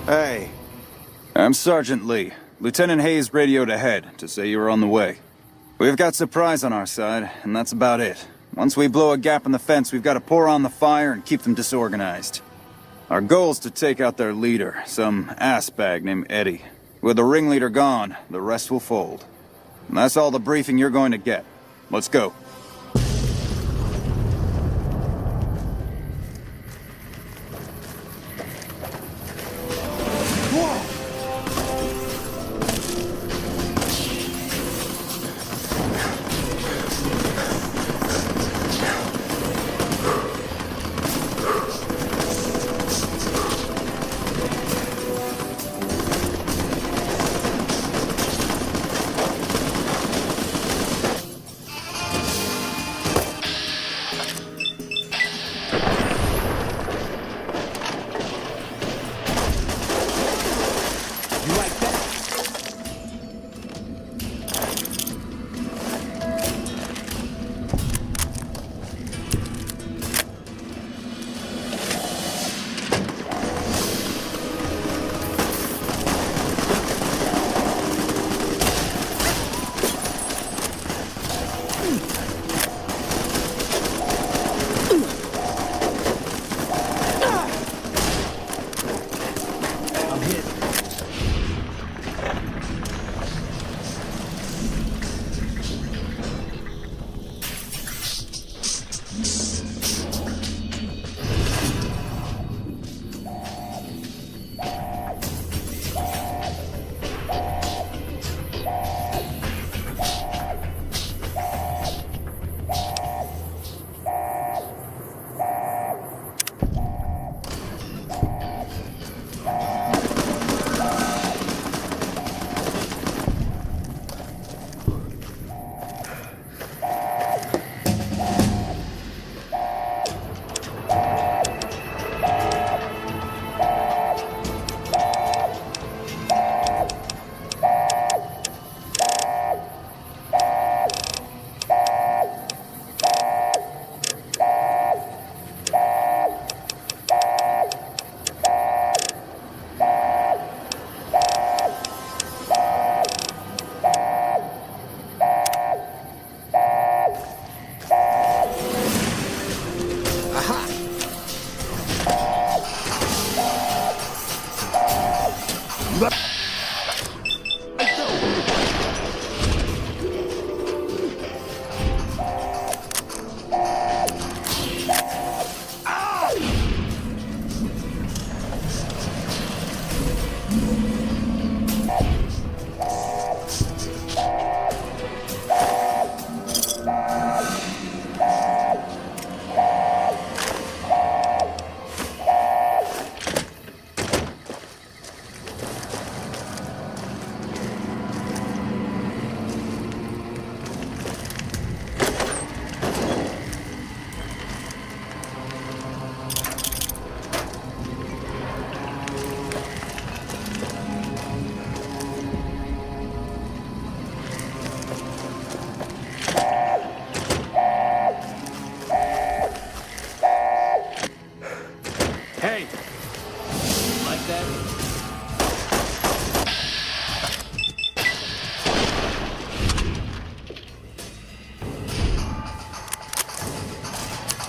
Hey. I'm Sergeant Lee. Lieutenant Hayes radioed ahead to say you were on the way. We've got surprise on our side, and that's about it. Once we blow a gap in the fence, we've got to pour on the fire and keep them disorganized. Our goal's to take out their leader, some assbag named Eddie. With the ringleader gone, the rest will fold. And that's all the briefing you're going to get. Let's go.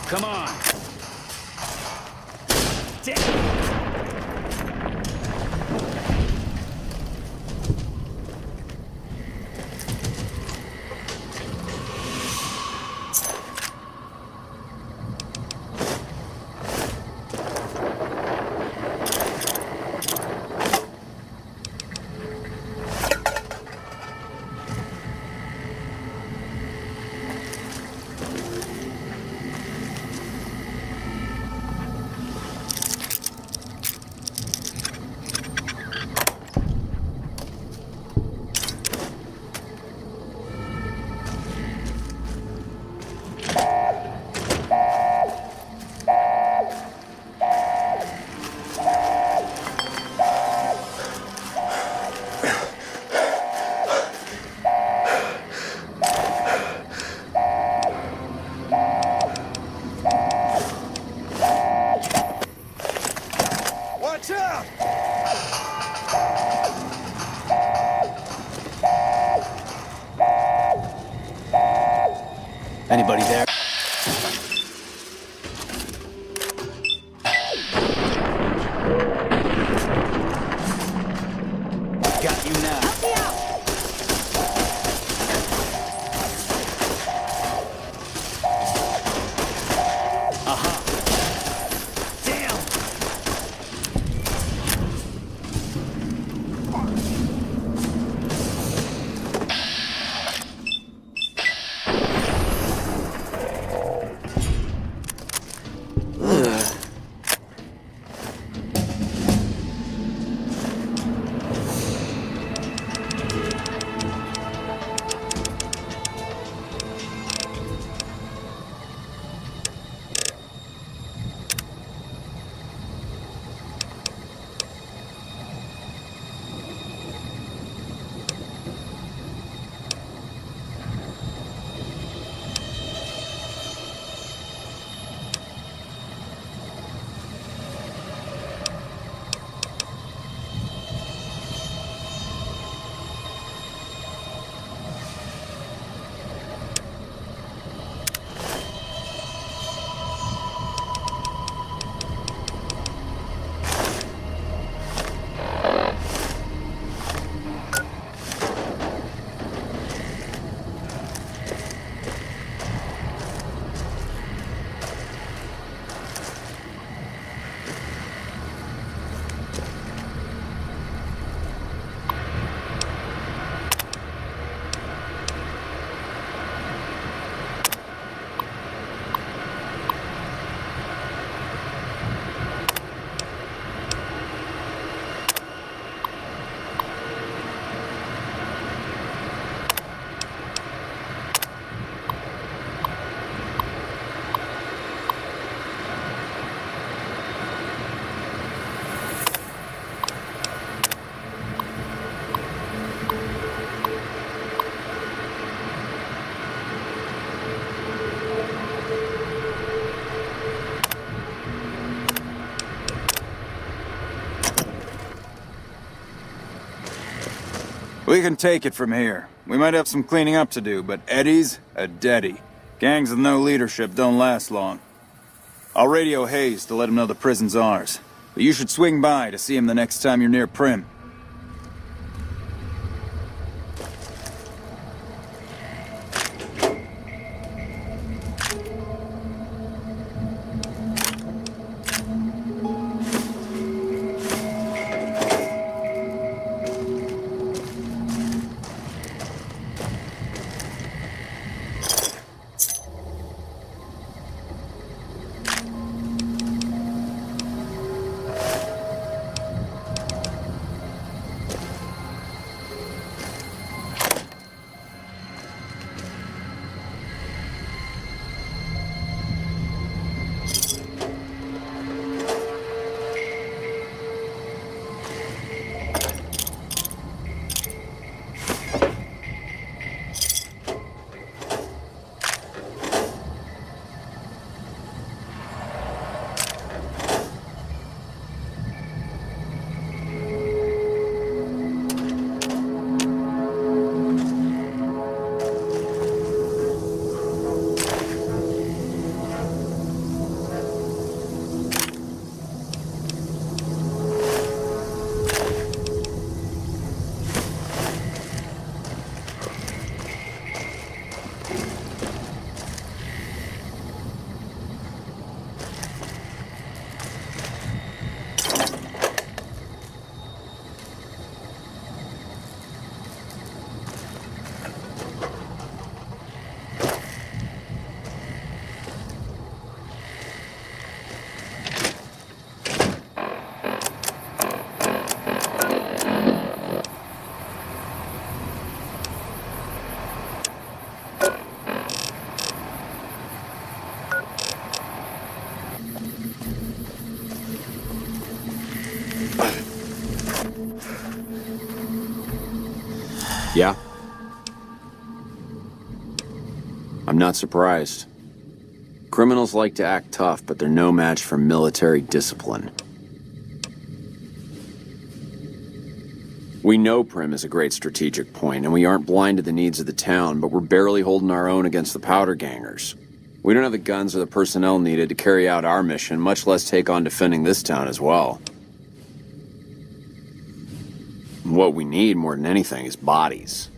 Come on. Anybody there? Got you now. Help me out! We can take it from here. We might have some cleaning up to do, but Eddie's a deadie. Gangs with no leadership don't last long. I'll radio Hayes to let him know the prison's ours. But you should swing by to see him the next time you're near Prim. Yeah? I'm not surprised. Criminals like to act tough, but they're no match for military discipline. We know Prim is a great strategic point, and we aren't blind to the needs of the town, but we're barely holding our own against the powder gangers. We don't have the guns or the personnel needed to carry out our mission, much less take on defending this town as well. What we need more than anything is bodies.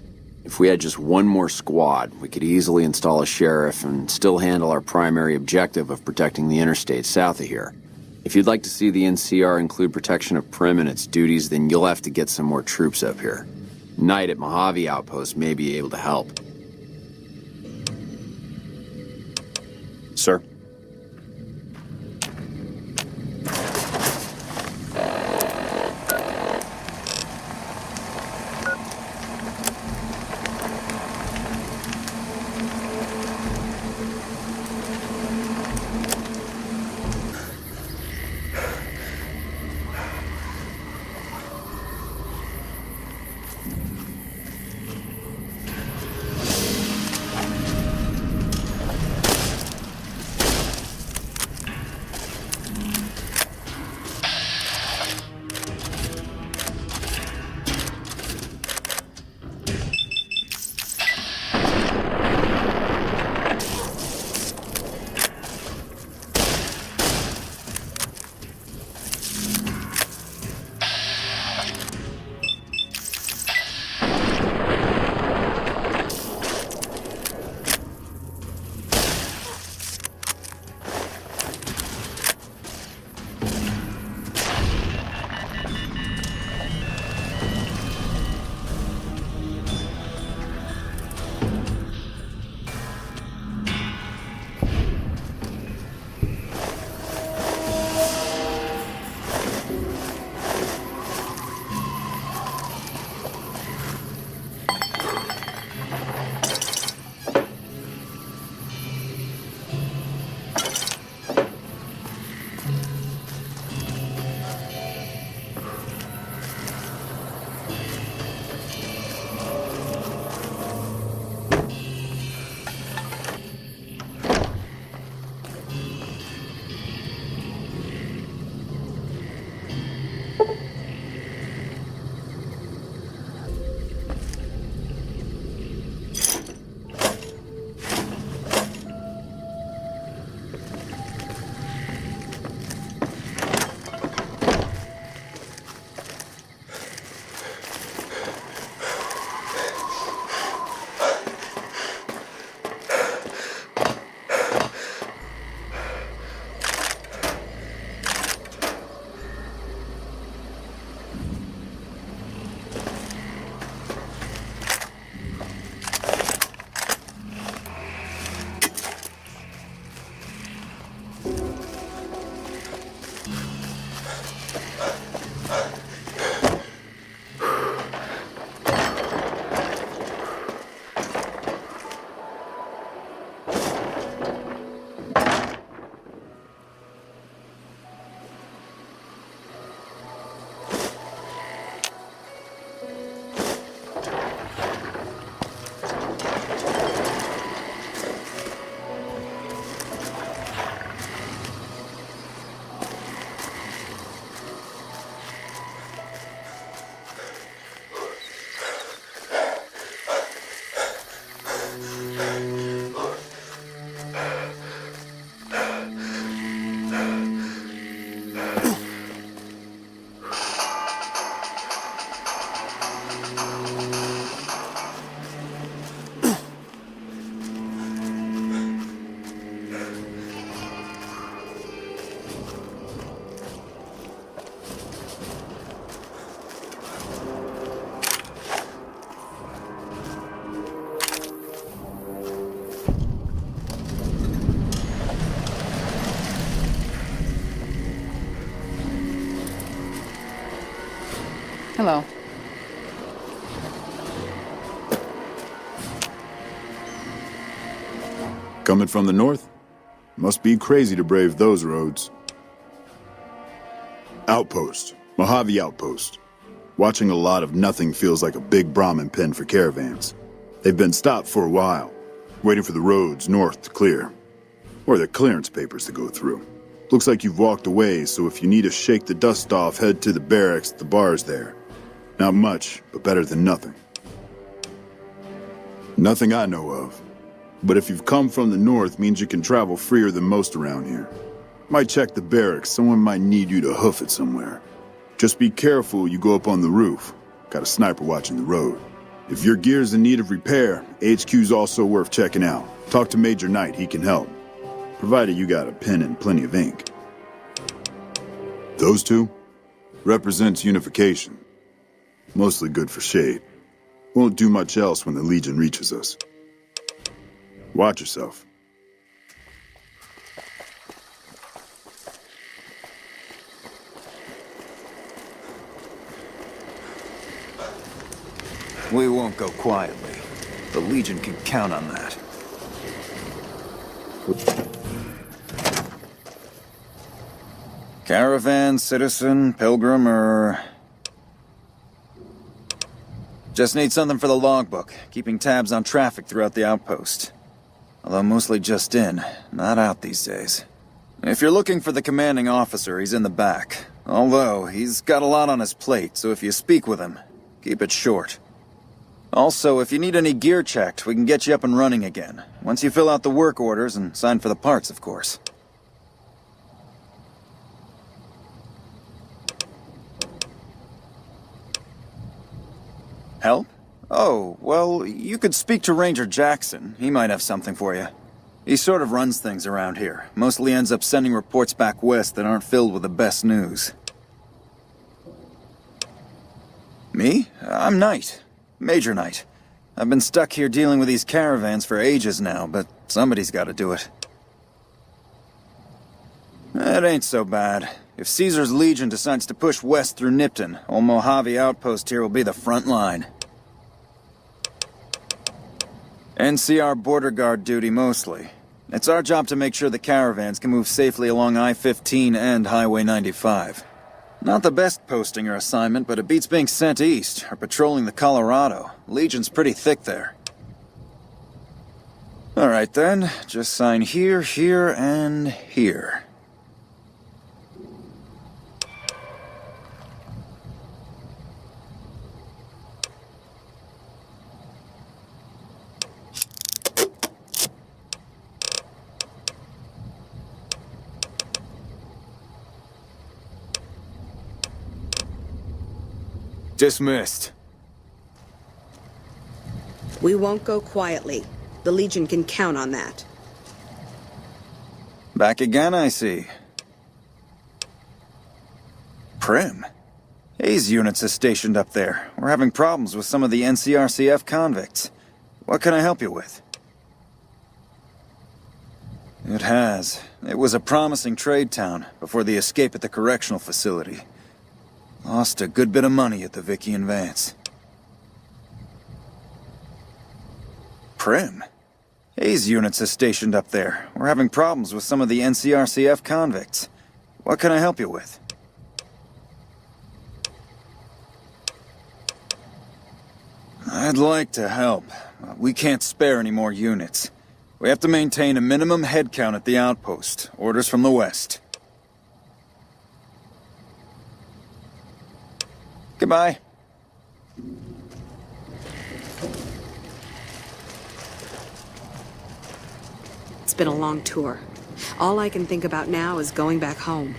If we had just one more squad, we could easily install a sheriff and still handle our primary objective of protecting the interstate south of here. If you'd like to see the NCR include protection of Prim and its duties, then you'll have to get some more troops up here. Knight at Mojave Outpost may be able to help. Sir? Hello. Coming from the north? Must be crazy to brave those roads. Outpost. Mojave Outpost. Watching a lot of nothing feels like a big Brahmin pen for caravans. They've been stopped for a while, waiting for the roads north to clear, or their clearance papers to go through. Looks like you've walked away, so if you need to shake the dust off, head to the barracks at the bars there. Not much, but better than nothing. Nothing I know of. But if you've come from the north, means you can travel freer than most around here. Might check the barracks, someone might need you to hoof it somewhere. Just be careful you go up on the roof. Got a sniper watching the road. If your gear's in need of repair, HQ's also worth checking out. Talk to Major Knight, he can help. Provided you got a pen and plenty of ink. Those two? Represents unification. Mostly good for shade. Won't do much else when the Legion reaches us. Watch yourself. We won't go quietly. The Legion can count on that. Caravan, citizen, pilgrim, or... Just need something for the logbook, keeping tabs on traffic throughout the outpost. Although mostly just in, not out these days. If you're looking for the commanding officer, he's in the back. Although, he's got a lot on his plate, so if you speak with him, keep it short. Also, if you need any gear checked, we can get you up and running again. Once you fill out the work orders and sign for the parts, of course. Help? Oh, well, you could speak to Ranger Jackson. He might have something for you. He sort of runs things around here. Mostly ends up sending reports back west that aren't filled with the best news. Me? I'm Knight. Major Knight. I've been stuck here dealing with these caravans for ages now, but somebody's got to do it. It ain't so bad. If Caesar's Legion decides to push west through Nipton, old Mojave Outpost here will be the front line. NCR border guard duty mostly. It's our job to make sure the caravans can move safely along I-15 and Highway 95. Not the best posting or assignment, but it beats being sent east, or patrolling the Colorado. Legion's pretty thick there. Alright then, just sign here, here, and here. Dismissed. We won't go quietly. The Legion can count on that. Back again, I see. Prim. Hayes units is stationed up there. We're having problems with some of the NCRCF convicts. What can I help you with? It has. It was a promising trade town before the escape at the correctional facility. Lost a good bit of money at the Vicky and Vance. Prim. Hayes units is stationed up there. We're having problems with some of the NCRCF convicts. What can I help you with? I'd like to help. We can't spare any more units. We have to maintain a minimum headcount at the outpost. Orders from the west. Goodbye. It's been a long tour. All I can think about now is going back home.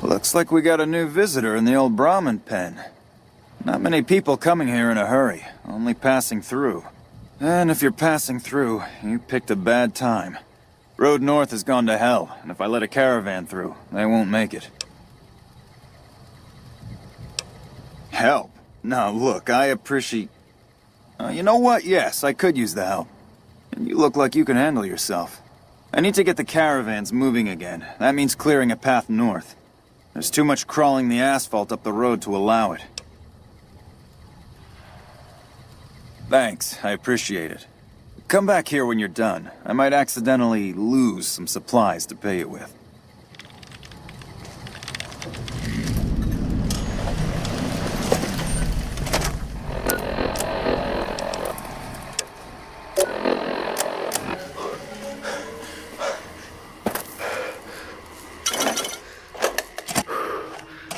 Looks like we got a new visitor in the old Brahmin pen. Not many people coming here in a hurry, only passing through. And if you're passing through, you picked a bad time. Road north has gone to hell, and if I let a caravan through, they won't make it. Help? Now look, I appreciate... you know what? Yes, I could use the help. And you look like you can handle yourself. I need to get the caravans moving again. That means clearing a path north. There's too much crawling the asphalt up the road to allow it. Thanks, I appreciate it. Come back here when you're done. I might accidentally lose some supplies to pay it with.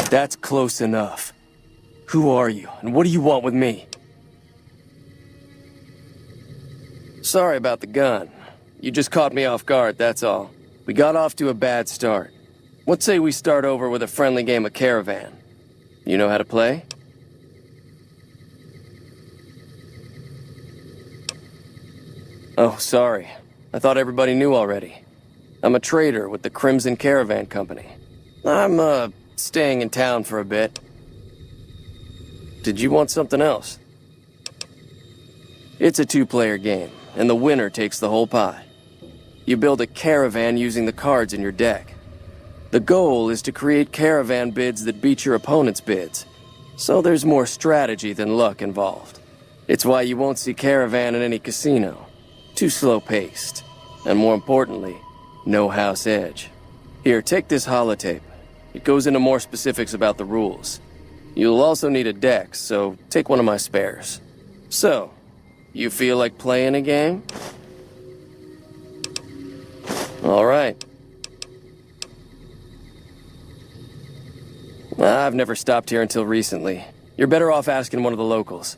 That's close enough. Who are you, and what do you want with me? Sorry about the gun. You just caught me off guard, that's all. We got off to a bad start. Let's say we start over with a friendly game of Caravan. You know how to play? Oh, sorry. I thought everybody knew already. I'm a trader with the Crimson Caravan Company. I'm, staying in town for a bit. Did you want something else? It's a two-player game, and the winner takes the whole pie. You build a caravan using the cards in your deck. The goal is to create caravan bids that beat your opponent's bids, so there's more strategy than luck involved. It's why you won't see caravan in any casino. Too slow-paced, and more importantly, no house edge. Here, take this holotape. It goes into more specifics about the rules. You'll also need a deck, so take one of my spares. So, you feel like playing a game? All right. I've never stopped here until recently. You're better off asking one of the locals.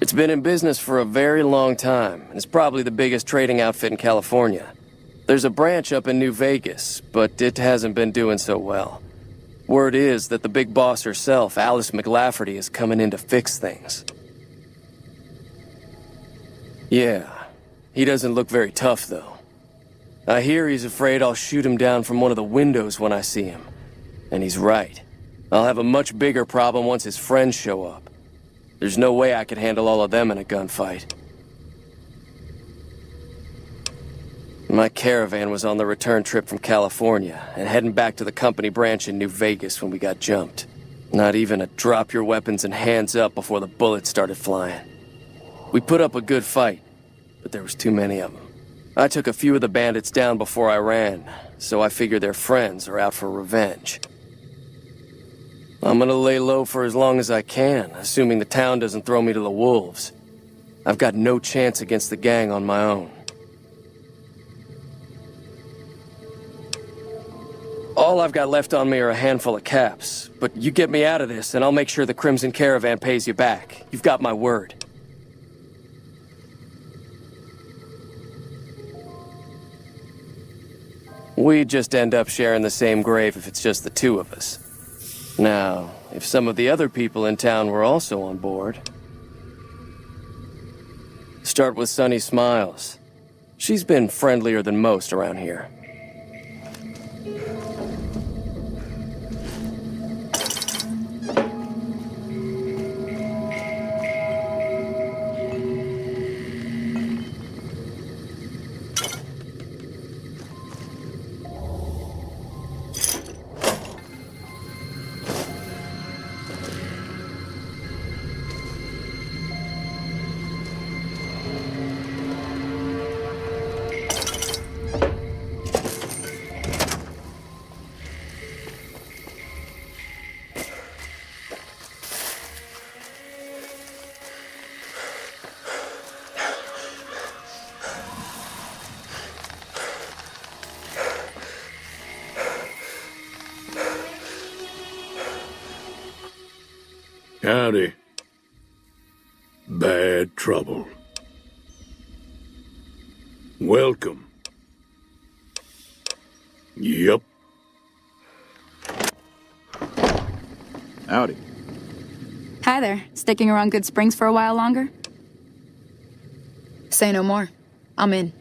It's been in business for a very long time, and it's probably the biggest trading outfit in California. There's a branch up in New Vegas, but it hasn't been doing so well. Word is that the big boss herself, Alice McLafferty, is coming in to fix things. Yeah, he doesn't look very tough, though. I hear he's afraid I'll shoot him down from one of the windows when I see him. And he's right. I'll have a much bigger problem once his friends show up. There's no way I could handle all of them in a gunfight. My caravan was on the return trip from California and heading back to the company branch in New Vegas when we got jumped. Not even a drop your weapons and hands up before the bullets started flying. We put up a good fight, but there was too many of them. I took a few of the bandits down before I ran, so I figure their friends are out for revenge. I'm gonna lay low for as long as I can, assuming the town doesn't throw me to the wolves. I've got no chance against the gang on my own. All I've got left on me are a handful of caps, but you get me out of this and I'll make sure the Crimson Caravan pays you back. You've got my word. We'd just end up sharing the same grave if it's just the two of us. Now, if some of the other people in town were also on board... Start with Sunny Smiles. She's been friendlier than most around here. Howdy. Bad trouble. Welcome. Yep. Howdy. Hi there. Sticking around Goodsprings for a while longer? Say no more. I'm in.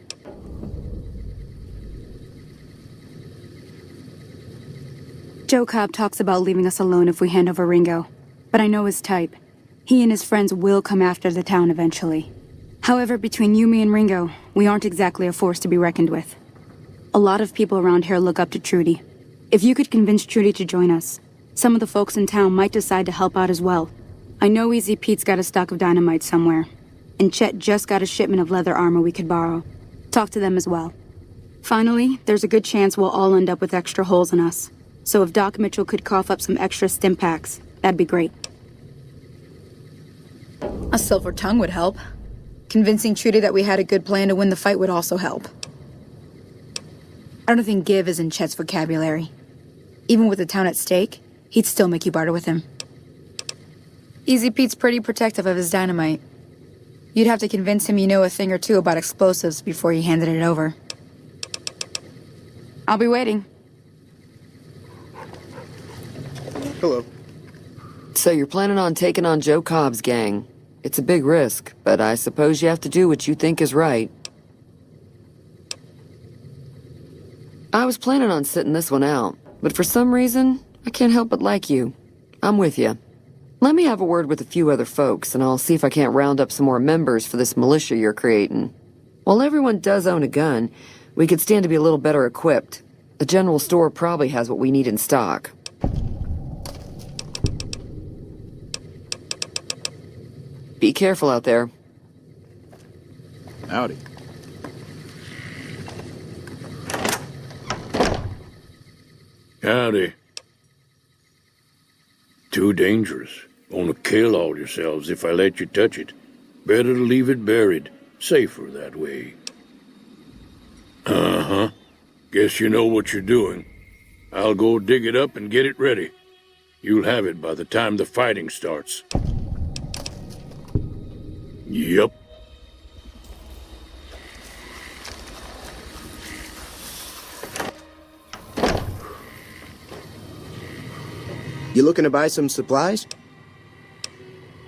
Joe Cobb talks about leaving us alone if we hand over Ringo. But I know his type. He and his friends will come after the town eventually. However, between you, me, and Ringo, we aren't exactly a force to be reckoned with. A lot of people around here look up to Trudy. If you could convince Trudy to join us, some of the folks in town might decide to help out as well. I know Easy Pete's got a stock of dynamite somewhere, and Chet just got a shipment of leather armor we could borrow. Talk to them as well. Finally, there's a good chance we'll all end up with extra holes in us. So if Doc Mitchell could cough up some extra stim packs, that'd be great. A silver tongue would help. Convincing Trudy that we had a good plan to win the fight would also help. I don't think give is in Chet's vocabulary. Even with the town at stake, he'd still make you barter with him. Easy Pete's pretty protective of his dynamite. You'd have to convince him you know a thing or two about explosives before you handed it over. I'll be waiting. Hello. So you're planning on taking on Joe Cobb's gang. It's a big risk, but I suppose you have to do what you think is right. I was planning on sitting this one out, but for some reason, I can't help but like you. I'm with you. Let me have a word with a few other folks, and I'll see if I can't round up some more members for this militia you're creating. While everyone does own a gun, we could stand to be a little better equipped. The general store probably has what we need in stock. Be careful out there. Howdy. Howdy. Too dangerous. Gonna kill all yourselves if I let you touch it. Better to leave it buried. Safer that way. Uh-huh. Guess you know what you're doing. I'll go dig it up and get it ready. You'll have it by the time the fighting starts. Yep. You looking to buy some supplies?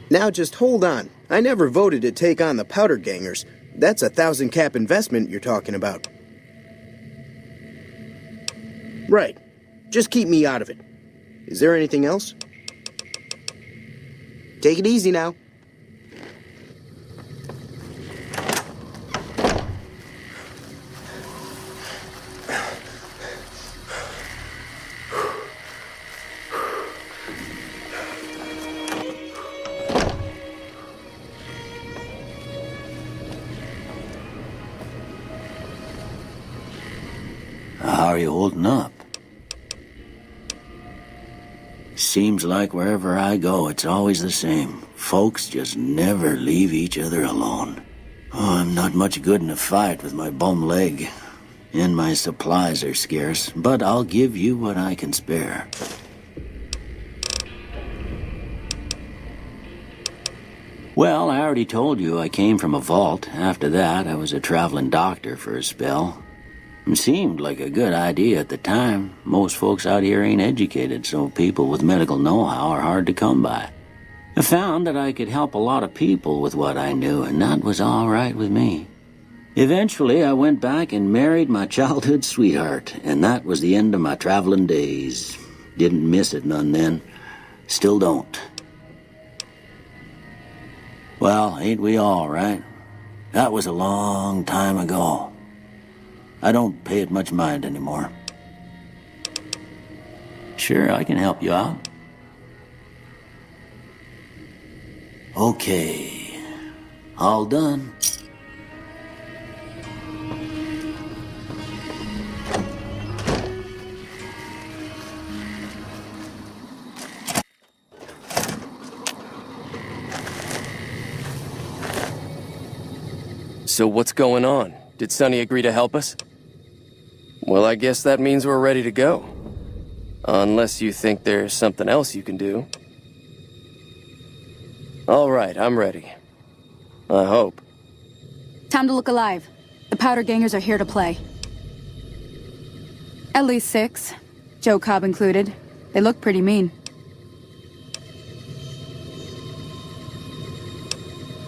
Now just hold on. I never voted to take on the powder gangers. That's a 1,000 cap investment you're talking about. Right. Just keep me out of it. Is there anything else? Take it easy now. How are you holding up? Seems like wherever I go, it's always the same. Folks just never leave each other alone. Oh, I'm not much good in a fight with my bum leg. And my supplies are scarce, but I'll give you what I can spare. Well, I already told you I came from a vault. After that, I was a traveling doctor for a spell. It seemed like a good idea at the time. Most folks out here ain't educated, so people with medical know-how are hard to come by. I found that I could help a lot of people with what I knew, and that was all right with me. Eventually, I went back and married my childhood sweetheart, and that was the end of my traveling days. Didn't miss it none then. Still don't. Well, ain't we all, right? That was a long time ago. I don't pay it much mind anymore. Sure, I can help you out. Okay. All done. So what's going on? Did Sonny agree to help us? Well, I guess that means we're ready to go. Unless you think there's something else you can do. All right, I'm ready. I hope. Time to look alive. The powder gangers are here to play. At least 6. Joe Cobb included. They look pretty mean.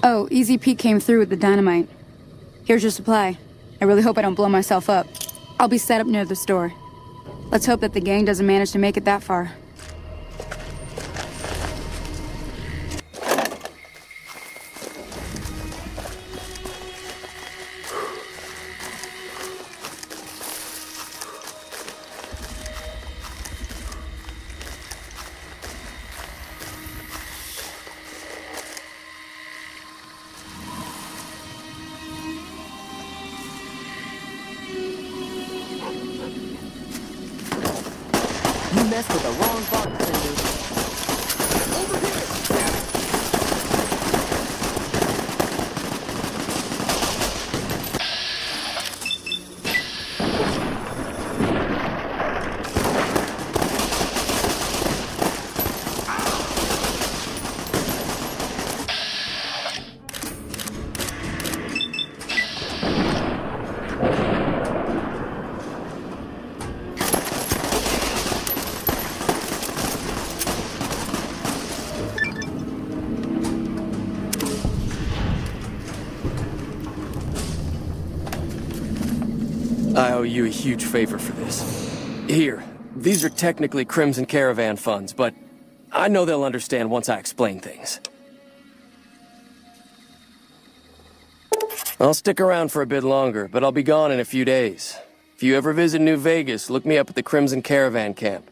Oh, Easy Pete came through with the dynamite. Here's your supply. I really hope I don't blow myself up. I'll be set up near the store. Let's hope that the gang doesn't manage to make it that far. You messed with the wrong bartender. I owe you a huge favor for this. Here, these are technically Crimson Caravan funds, but I know they'll understand once I explain things. I'll stick around for a bit longer, but I'll be gone in a few days. If you ever visit New Vegas, look me up at the Crimson Caravan camp.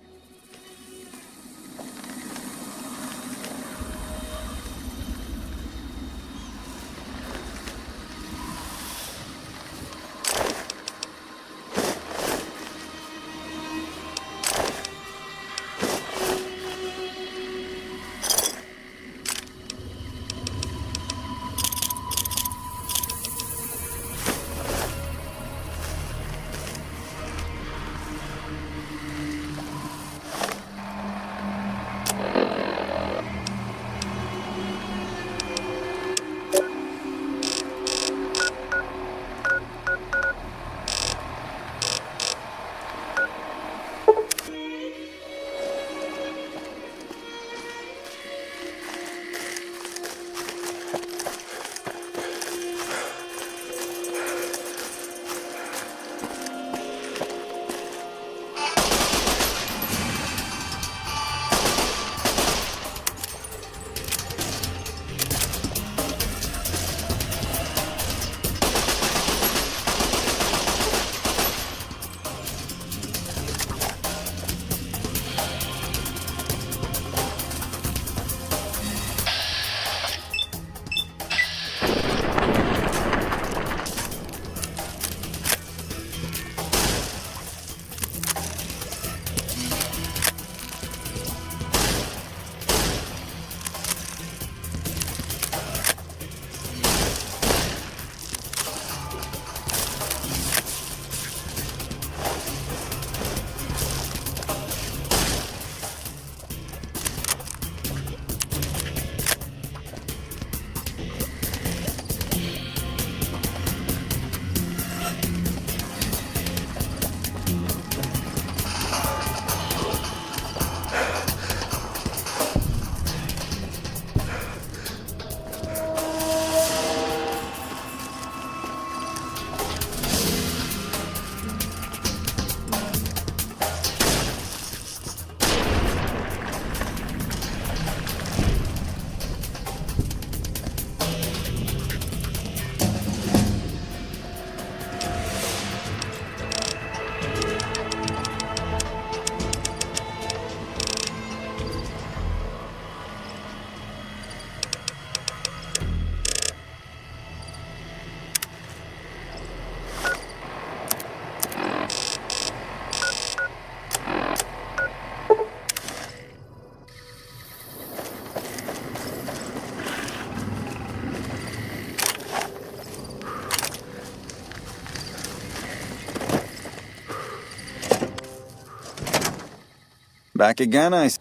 Back again, I'd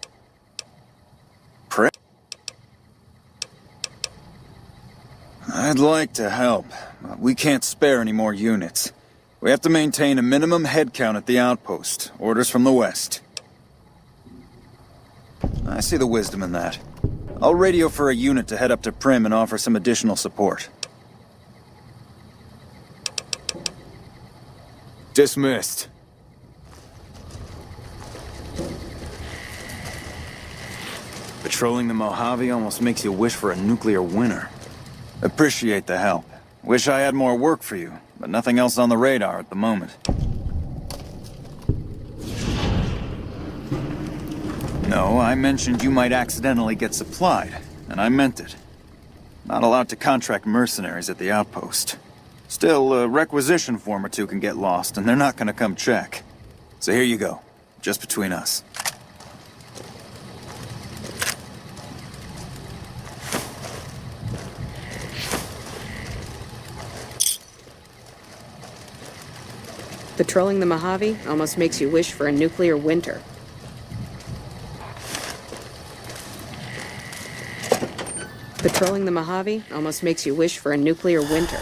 like to help, but we can't spare any more units. We have to maintain a minimum head count at the outpost. Orders from the west. I see the wisdom in that. I'll radio for a unit to head up to Prim and offer some additional support. Dismissed. Patrolling the Mojave almost makes you wish for a nuclear winter. Appreciate the help. Wish I had more work for you, but nothing else on the radar at the moment. No, I mentioned you might accidentally get supplied, and I meant it. Not allowed to contract mercenaries at the outpost. Still, a requisition form or two can get lost, and they're not gonna come check. So here you go, just between us. Patrolling the Mojave almost makes you wish for a nuclear winter. Patrolling the Mojave almost makes you wish for a nuclear winter.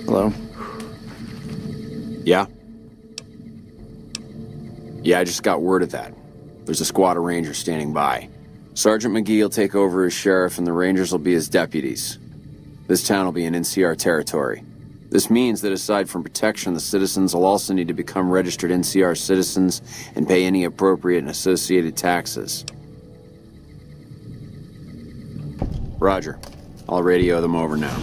Hello? Yeah? Yeah, I just got word of that. There's a squad of rangers standing by. Sergeant McGee will take over as sheriff and the rangers will be his deputies. This town will be in NCR territory. This means that aside from protection, the citizens will also need to become registered NCR citizens and pay any appropriate and associated taxes. Roger. I'll radio them over now.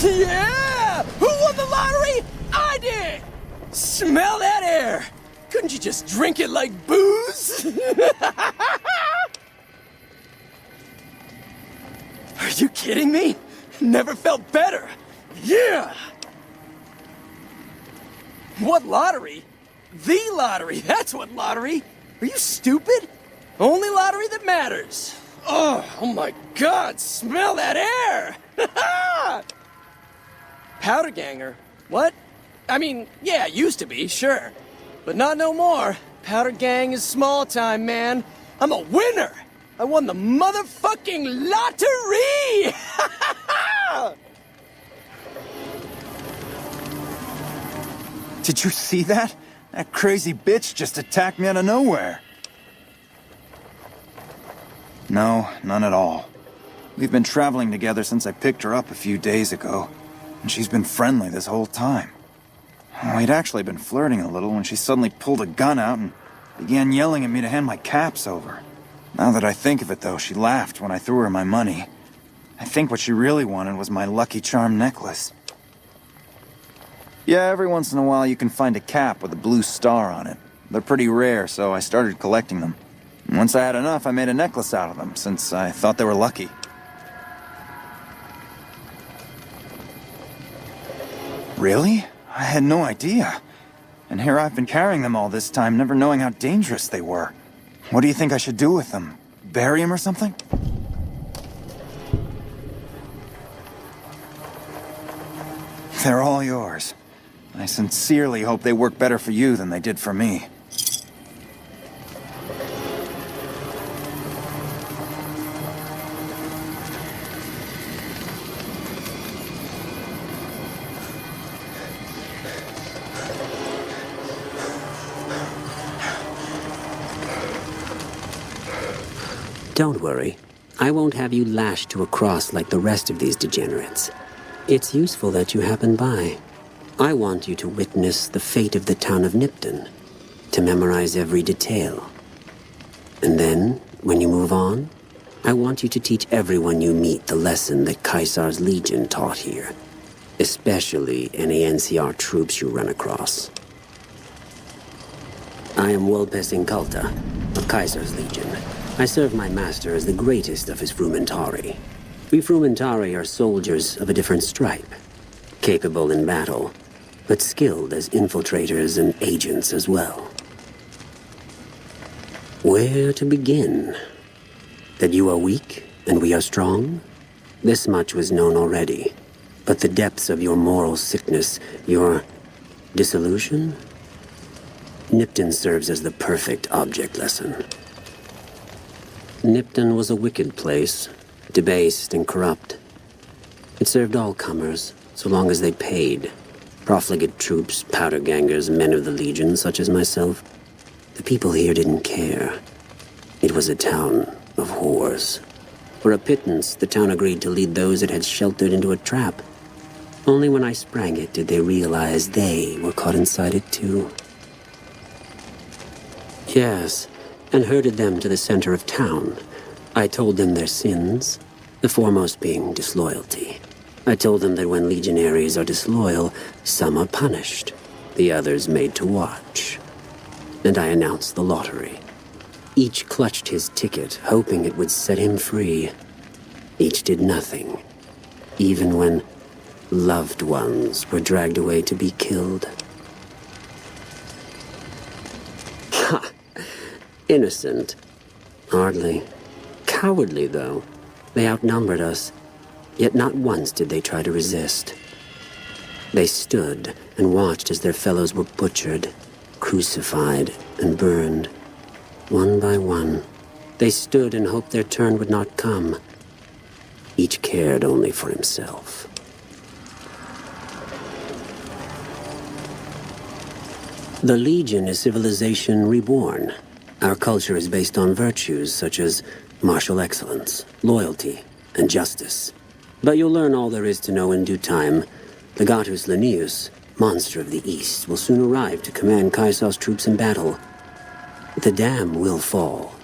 Yeah! Who won the lottery? I did! Smell that air! Couldn't you just drink it like booze? Are you kidding me? Never felt better. Yeah! What lottery? The lottery, that's what lottery. Are you stupid? Only lottery that matters. Oh my God, smell that air! Powder ganger? What? I mean, yeah, used to be, sure. But not no more. Powder gang is small time, man. I'm a winner! I won the motherfucking lottery! Did you see that? That crazy bitch just attacked me out of nowhere. No, none at all. We've been traveling together since I picked her up a few days ago, and she's been friendly this whole time. We'd actually been flirting a little when she suddenly pulled a gun out and began yelling at me to hand my caps over. Now that I think of it, though, she laughed when I threw her my money. I think what she really wanted was my Lucky Charm necklace. Yeah, every once in a while you can find a cap with a blue star on it. They're pretty rare, so I started collecting them. And once I had enough, I made a necklace out of them, since I thought they were lucky. Really? I had no idea. And here I've been carrying them all this time, never knowing how dangerous they were. What do you think I should do with them? Bury them or something? They're all yours. I sincerely hope they work better for you than they did for me. Don't worry. I won't have you lashed to a cross like the rest of these degenerates. It's useful that you happen by. I want you to witness the fate of the town of Nipton, to memorize every detail. And then, when you move on, I want you to teach everyone you meet the lesson that Caesar's Legion taught here, especially any NCR troops you run across. I am Wolpes Inculta, of Caesar's Legion. I serve my master as the greatest of his Frumentari. We Frumentari are soldiers of a different stripe, capable in battle, but skilled as infiltrators and agents as well. Where to begin? That you are weak and we are strong? This much was known already. But the depths of your moral sickness, your disillusion? Nipton serves as the perfect object lesson. Nipton was a wicked place, debased and corrupt. It served all comers, so long as they paid. Profligate troops, powder gangers, men of the Legion, such as myself. The people here didn't care. It was a town of whores. For a pittance, the town agreed to lead those it had sheltered into a trap. Only when I sprang it did they realize they were caught inside it too. Yes, and herded them to the center of town. I told them their sins, the foremost being disloyalty. I told them that when legionaries are disloyal, some are punished, the others made to watch. And I announced the lottery. Each clutched his ticket, hoping it would set him free. Each did nothing, even when loved ones were dragged away to be killed. Ha! Innocent. Hardly. Cowardly, though. They outnumbered us, yet not once did they try to resist. They stood and watched as their fellows were butchered, crucified, and burned. One by one, they stood and hoped their turn would not come. Each cared only for himself. The Legion is civilization reborn. Our culture is based on virtues such as martial excellence, loyalty, and justice. But you'll learn all there is to know in due time. The Gatus Linnaeus, monster of the East, will soon arrive to command Caesar's troops in battle. The dam will fall,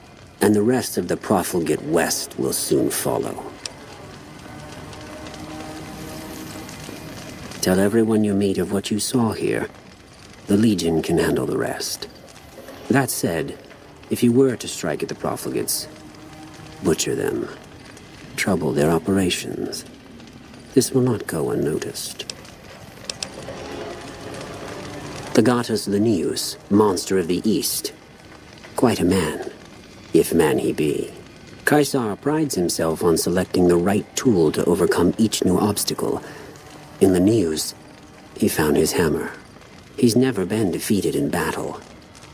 and the rest of the profligate West will soon follow. Tell everyone you meet of what you saw here. The Legion can handle the rest. That said, if you were to strike at the profligates, butcher them, trouble their operations. This will not go unnoticed. The Gatus Linnaeus, monster of the East. Quite a man, if man he be. Caesar prides himself on selecting the right tool to overcome each new obstacle. In Linnaeus, he found his hammer. He's never been defeated in battle.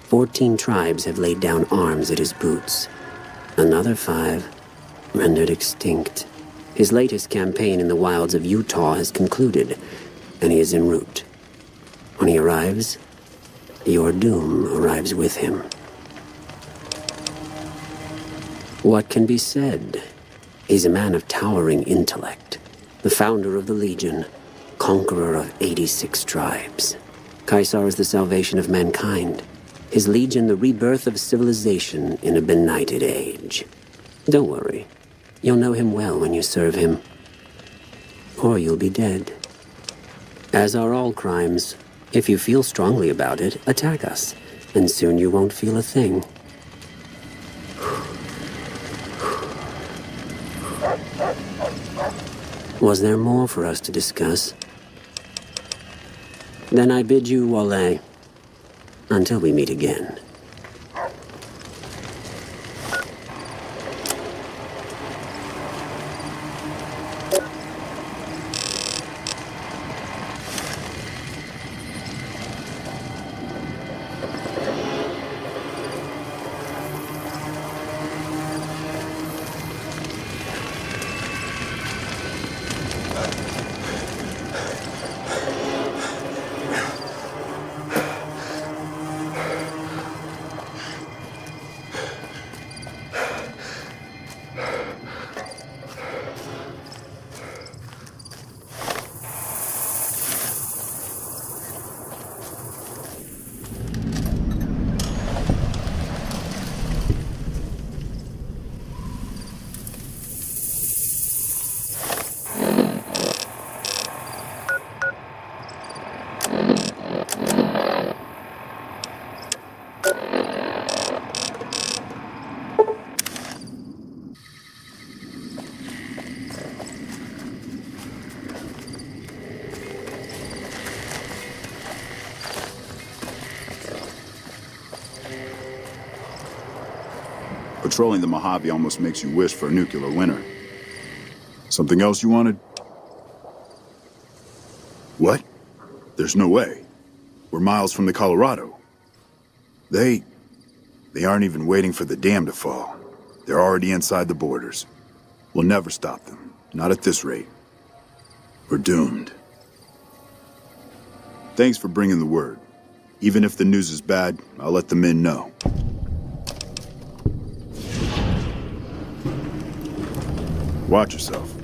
14 tribes have laid down arms at his boots. Another 5 rendered extinct. His latest campaign in the wilds of Utah has concluded, and he is en route. When he arrives, your doom arrives with him. What can be said? He's a man of towering intellect, the founder of the Legion, conqueror of 86 tribes. Caesar is the salvation of mankind. His Legion the rebirth of civilization in a benighted age. Don't worry. You'll know him well when you serve him. Or you'll be dead. As are all crimes. If you feel strongly about it, attack us, and soon you won't feel a thing. Was there more for us to discuss? Then I bid you walle, until we meet again. Patrolling the Mojave almost makes you wish for a nuclear winter. Something else you wanted? What? There's no way. We're miles from the Colorado. They aren't even waiting for the dam to fall. They're already inside the borders. We'll never stop them. Not at this rate. We're doomed. Thanks for bringing the word. Even if the news is bad, I'll let the men know. Watch yourself.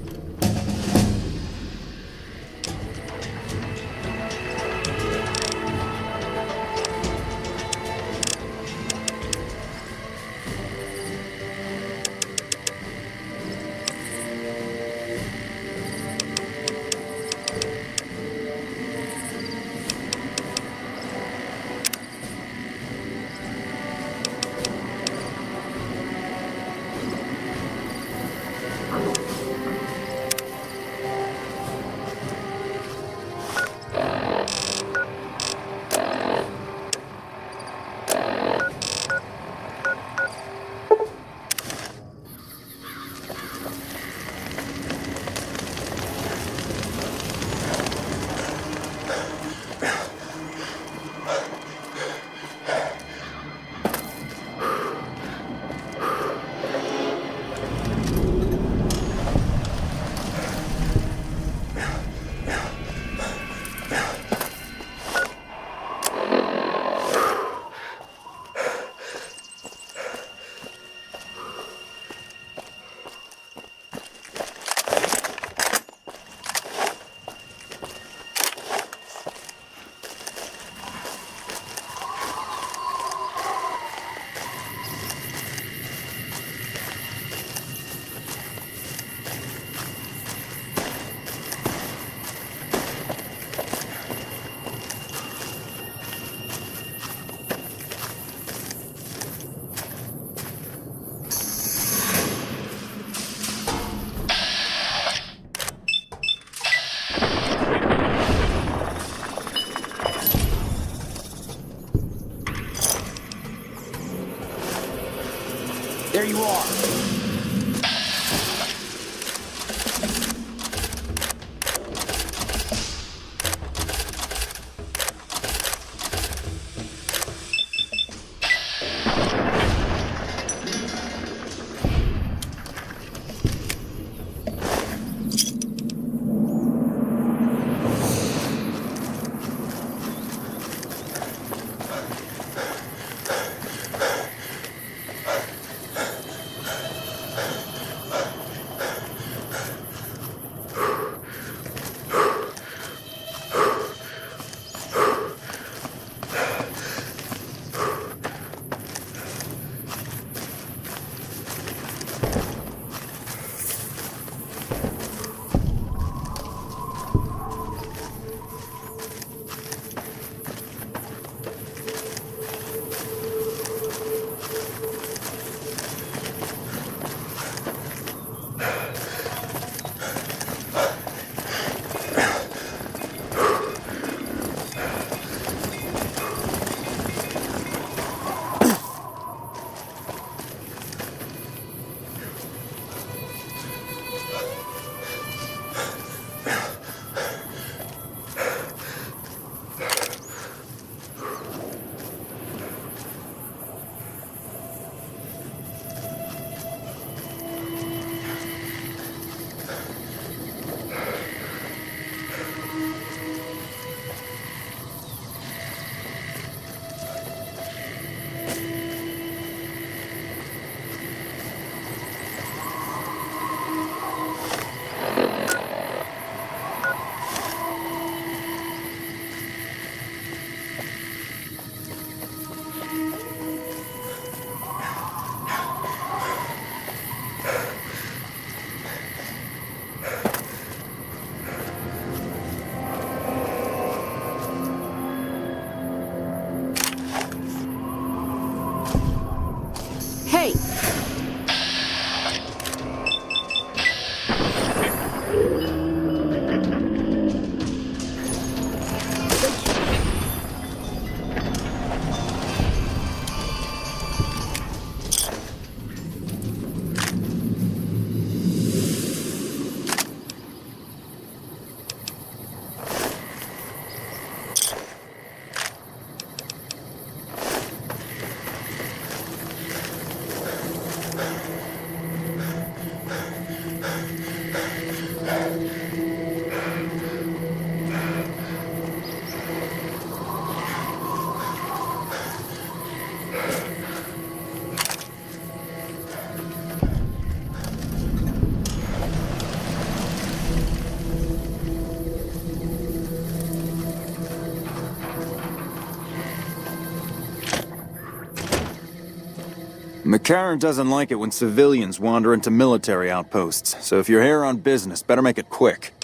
McCarran doesn't like it when civilians wander into military outposts, so if you're here on business, better make it quick.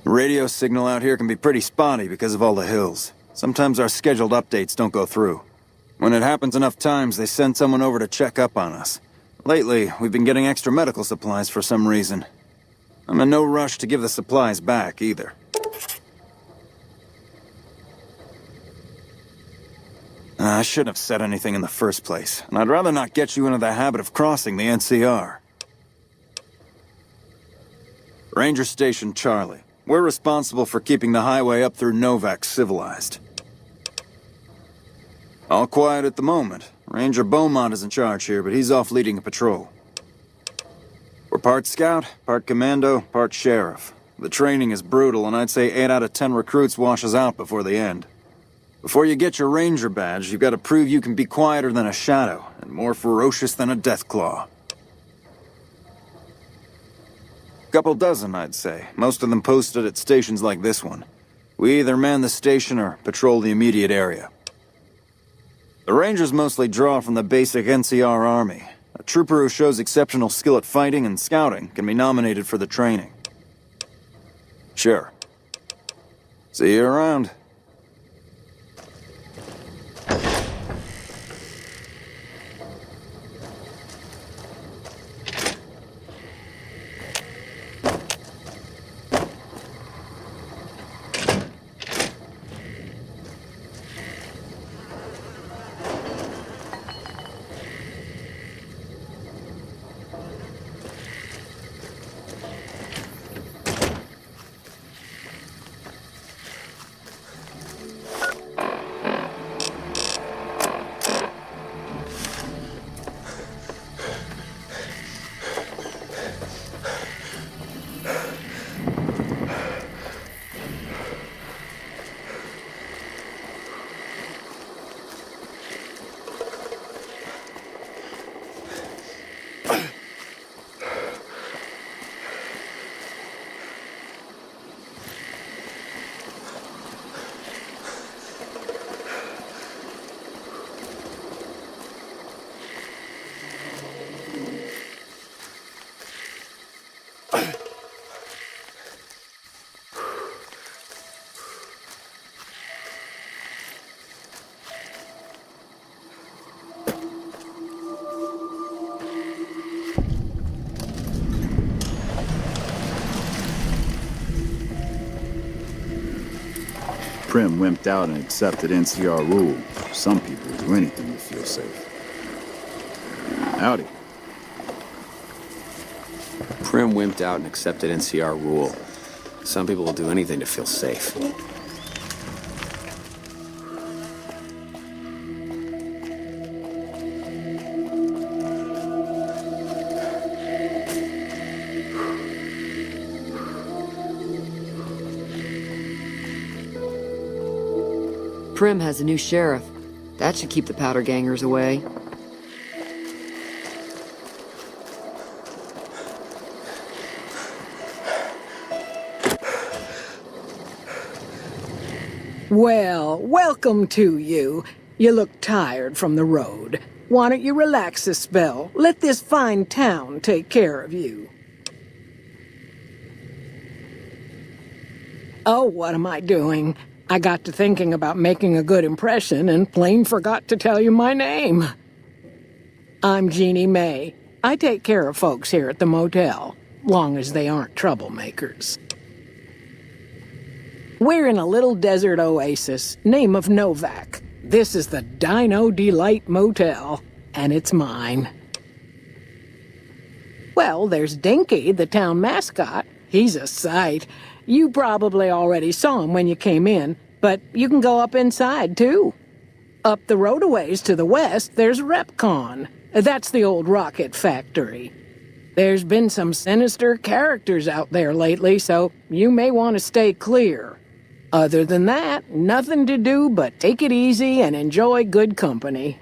The radio signal out here can be pretty spotty because of all the hills. Sometimes our scheduled updates don't go through. When it happens enough times, they send someone over to check up on us. Lately, we've been getting extra medical supplies for some reason. I'm in no rush to give the supplies back, either. I shouldn't have said anything in the first place, and I'd rather not get you into the habit of crossing the NCR. Ranger Station Charlie. We're responsible for keeping the highway up through Novak civilized. All quiet at the moment. Ranger Beaumont is in charge here, but he's off leading a patrol. We're part scout, part commando, part sheriff. The training is brutal, and I'd say 8 out of 10 recruits washes out before the end. Before you get your ranger badge, you've got to prove you can be quieter than a shadow, and more ferocious than a deathclaw. Couple dozen, I'd say. Most of them posted at stations like this one. We either man the station or patrol the immediate area. The Rangers mostly draw from the basic NCR Army. A trooper who shows exceptional skill at fighting and scouting can be nominated for the training. Sure. See you around. Prim wimped out and accepted NCR rule. Some people do anything to feel safe. Howdy. Prim wimped out and accepted NCR rule. Some people will do anything to feel safe. Prim has a new sheriff. That should keep the powder gangers away. Well, welcome to you. You look tired from the road. Why don't you relax a spell? Let this fine town take care of you. Oh, what am I doing? I got to thinking about making a good impression and plain forgot to tell you my name. I'm Jeannie May. I take care of folks here at the motel, long as they aren't troublemakers. We're in a little desert oasis, name of Novak. This is the Dino Delight Motel, and it's mine. Well, there's Dinky, the town mascot. He's a sight. You probably already saw him when you came in, but you can go up inside, too. Up the road a ways to the west, there's Repcon. That's the old rocket factory. There's been some sinister characters out there lately, so you may want to stay clear. Other than that, nothing to do but take it easy and enjoy good company.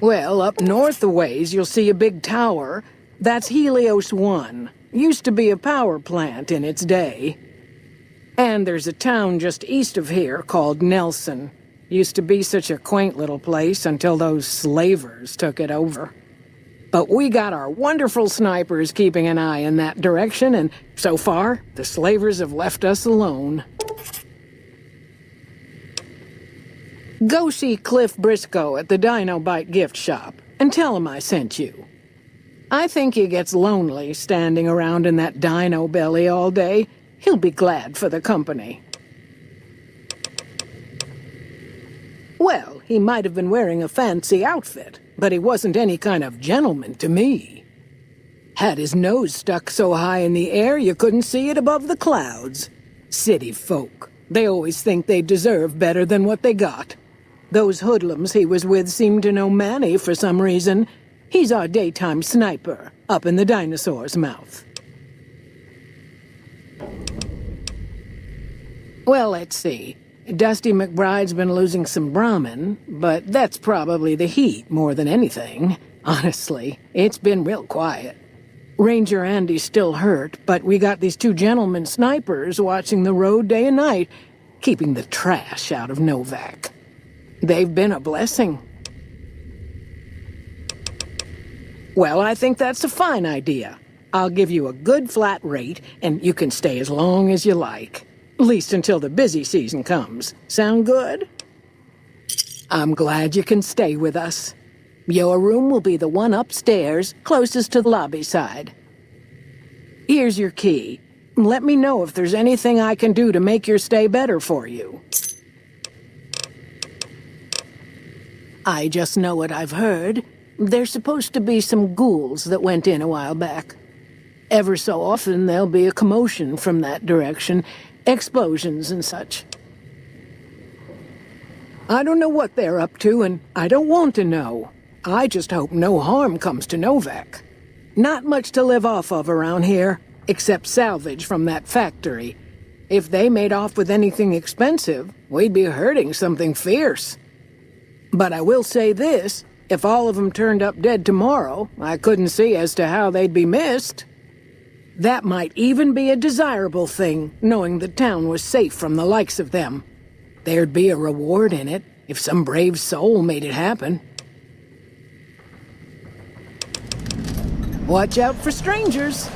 Well, up north a ways, you'll see a big tower. That's Helios 1. Used to be a power plant in its day. And there's a town just east of here called Nelson. Used to be such a quaint little place until those slavers took it over. But we got our wonderful snipers keeping an eye in that direction, and so far, the slavers have left us alone. Go see Cliff Briscoe at the Dinobite gift shop, and tell him I sent you. I think he gets lonely standing around in that dino belly all day. He'll be glad for the company. Well, he might have been wearing a fancy outfit, but he wasn't any kind of gentleman to me. Had his nose stuck so high in the air you couldn't see it above the clouds. City folk. They always think they deserve better than what they got. Those hoodlums he was with seemed to know Manny for some reason. He's our daytime sniper, up in the dinosaur's mouth. Well, let's see. Dusty McBride's been losing some Brahmin, but that's probably the heat more than anything. Honestly, it's been real quiet. Ranger Andy's still hurt, but we got these two gentlemen snipers watching the road day and night, keeping the trash out of Novak. They've been a blessing. Well, I think that's a fine idea. I'll give you a good flat rate, and you can stay as long as you like. At least until the busy season comes. Sound good? I'm glad you can stay with us. Your room will be the one upstairs, closest to the lobby side. Here's your key. Let me know if there's anything I can do to make your stay better for you. I just know what I've heard. There's supposed to be some ghouls that went in a while back. Ever so often there'll be a commotion from that direction, explosions and such. I don't know what they're up to, and I don't want to know. I just hope no harm comes to Novak. Not much to live off of around here, except salvage from that factory. If they made off with anything expensive, we'd be hurting something fierce. But I will say this, if all of them turned up dead tomorrow, I couldn't see as to how they'd be missed. That might even be a desirable thing, knowing the town was safe from the likes of them. There'd be a reward in it, if some brave soul made it happen. Watch out for strangers.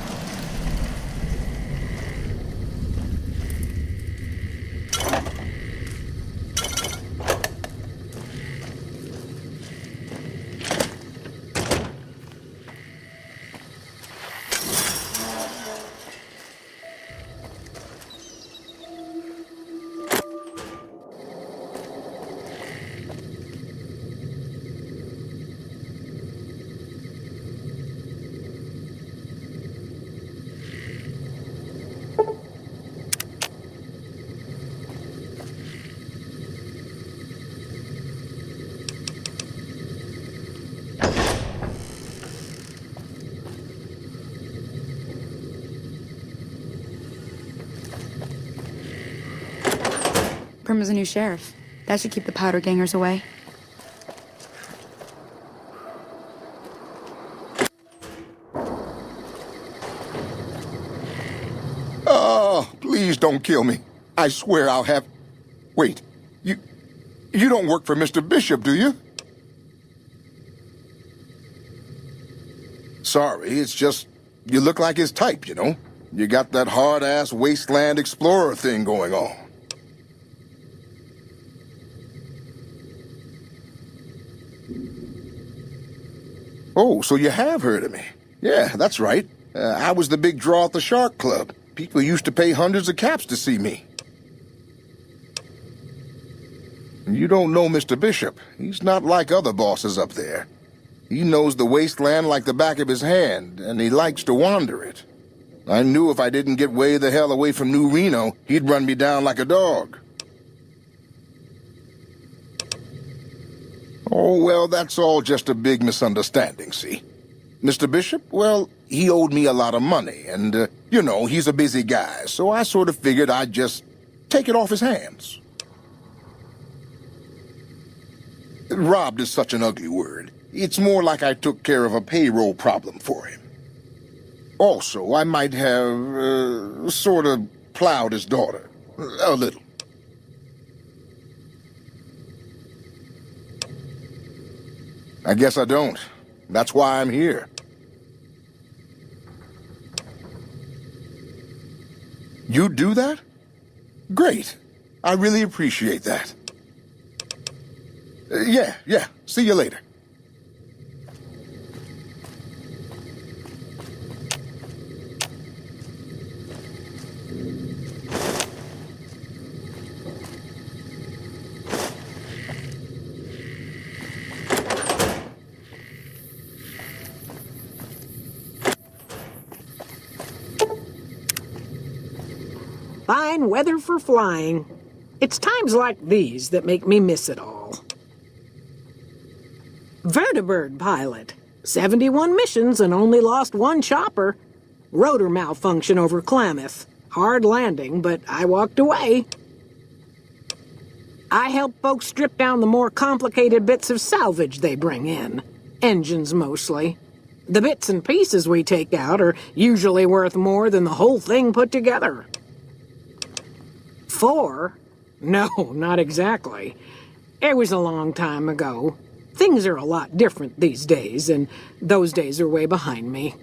Prima's a new sheriff. That should keep the powder gangers away. Oh, please don't kill me. I swear I'll have... Wait, you don't work for Mr. Bishop, do you? Sorry, it's just, you look like his type, you know? You got that hard-ass wasteland explorer thing going on. Oh, so you have heard of me. Yeah, that's right. I was the big draw at the Shark Club. People used to pay hundreds of caps to see me. You don't know Mr. Bishop. He's not like other bosses up there. He knows the wasteland like the back of his hand, and he likes to wander it. I knew if I didn't get way the hell away from New Reno, he'd run me down like a dog. Oh, well, that's all just a big misunderstanding, see? Mr. Bishop, well, he owed me a lot of money, and, you know, he's a busy guy, so I sort of figured I'd just take it off his hands. Robbed is such an ugly word. It's more like I took care of a payroll problem for him. Also, I might have, sort of plowed his daughter. A little. I guess I don't. That's why I'm here. You do that? Great. I really appreciate that. Yeah. See you later. Fine weather for flying. It's times like these that make me miss it all. Vertibird pilot. 71 missions and only lost one chopper. Rotor malfunction over Klamath. Hard landing, but I walked away. I help folks strip down the more complicated bits of salvage they bring in. Engines mostly. The bits and pieces we take out are usually worth more than the whole thing put together. 4? No, not exactly. It was a long time ago. Things are a lot different these days, and those days are way behind me.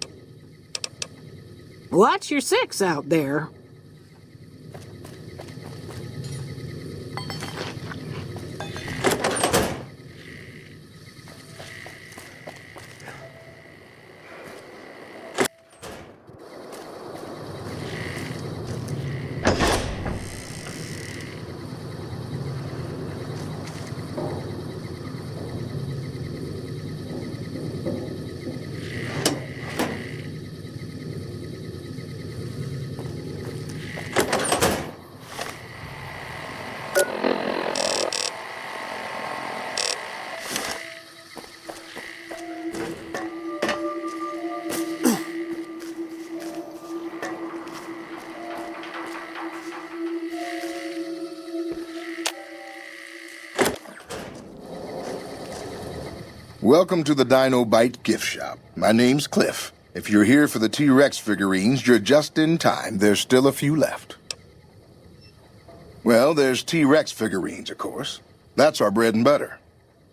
Watch your 6 out there. Welcome to the Dino Bite gift shop. My name's Cliff. If you're here for the T-Rex figurines, you're just in time. There's still a few left. Well, there's T-Rex figurines, of course. That's our bread and butter.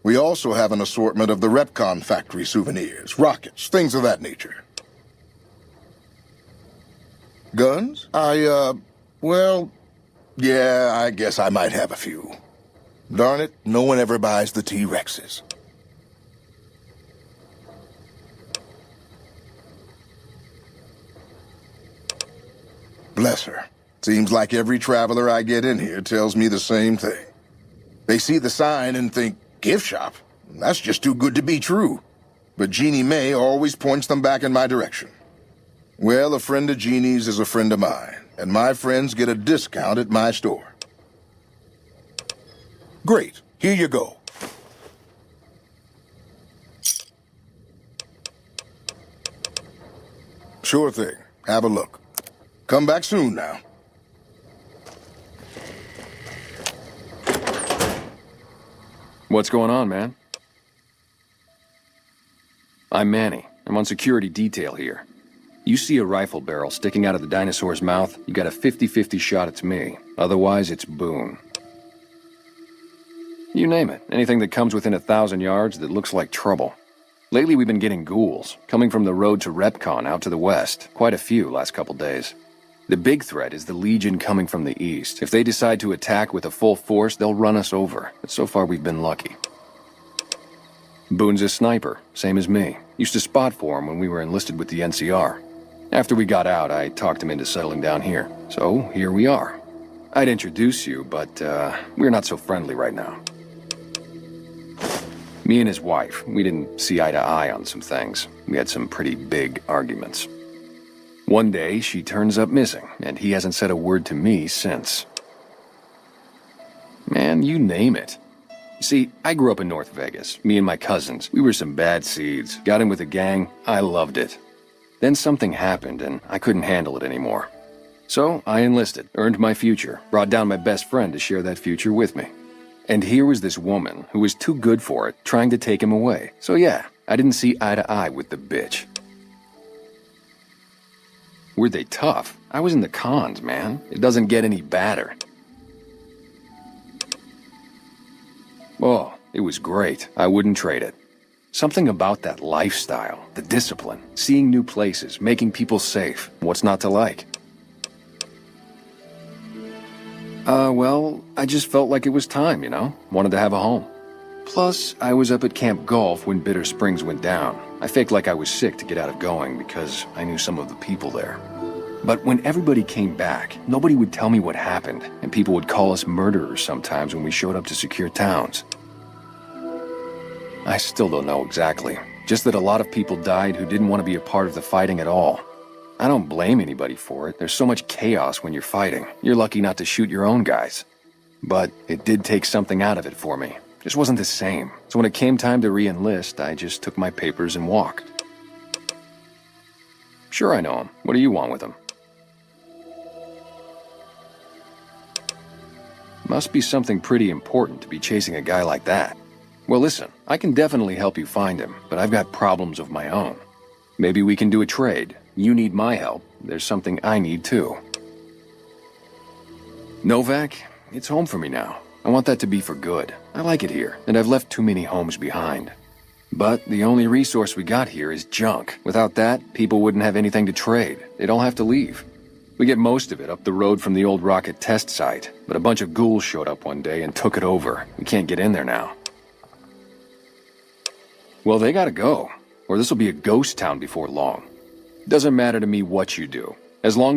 We also have an assortment of the Repcon factory souvenirs, rockets, things of that nature. Guns? Well, yeah, I guess I might have a few. Darn it, no one ever buys the T-Rexes. Bless her. Seems like every traveler I get in here tells me the same thing. They see the sign and think, gift shop? That's just too good to be true. But Jeannie May always points them back in my direction. Well, a friend of Jeannie's is a friend of mine, and my friends get a discount at my store. Great. Here you go. Sure thing. Have a look. Come back soon now. What's going on, man? I'm Manny. I'm on security detail here. You see a rifle barrel sticking out of the dinosaur's mouth, you got a 50-50 shot it's me. Otherwise, it's Boone. You name it. Anything that comes within 1,000 yards that looks like trouble. Lately, we've been getting ghouls, coming from the road to Repcon out to the west. Quite a few last couple days. The big threat is the Legion coming from the east. If they decide to attack with a full force, they'll run us over. But so far, we've been lucky. Boone's a sniper, same as me. Used to spot for him when we were enlisted with the NCR. After we got out, I talked him into settling down here. So, here we are. I'd introduce you, but, we're not so friendly right now. Me and his wife, we didn't see eye to eye on some things. We had some pretty big arguments. One day, she turns up missing, and he hasn't said a word to me since. Man, you name it. You see, I grew up in North Vegas. Me and my cousins, we were some bad seeds. Got in with a gang, I loved it. Then something happened, and I couldn't handle it anymore. So, I enlisted, earned my future, brought down my best friend to share that future with me. And here was this woman, who was too good for it, trying to take him away. So yeah, I didn't see eye to eye with the bitch. Were they tough? I was in the cons, man. It doesn't get any badder. Oh, it was great. I wouldn't trade it. Something about that lifestyle, the discipline, seeing new places, making people safe. What's not to like? Well, I just felt like it was time, you know? Wanted to have a home. Plus, I was up at Camp Golf when Bitter Springs went down. I faked like I was sick to get out of going because I knew some of the people there. But when everybody came back, nobody would tell me what happened, and people would call us murderers sometimes when we showed up to secure towns. I still don't know exactly. Just that a lot of people died who didn't want to be a part of the fighting at all. I don't blame anybody for it. There's so much chaos when you're fighting. You're lucky not to shoot your own guys. But it did take something out of it for me. Just wasn't the same. So when it came time to re-enlist, I just took my papers and walked. Sure, I know him. What do you want with him? Must be something pretty important to be chasing a guy like that. Well, listen, I can definitely help you find him, but I've got problems of my own. Maybe we can do a trade. You need my help. There's something I need too. Novak, it's home for me now. I want that to be for good. I like it here, and I've left too many homes behind. But the only resource we got here is junk. Without that, people wouldn't have anything to trade. They'd all have to leave. We get most of it up the road from the old rocket test site, but a bunch of ghouls showed up one day and took it over. We can't get in there now. Well, they gotta go, or this will be a ghost town before long. Doesn't matter to me what you do, as long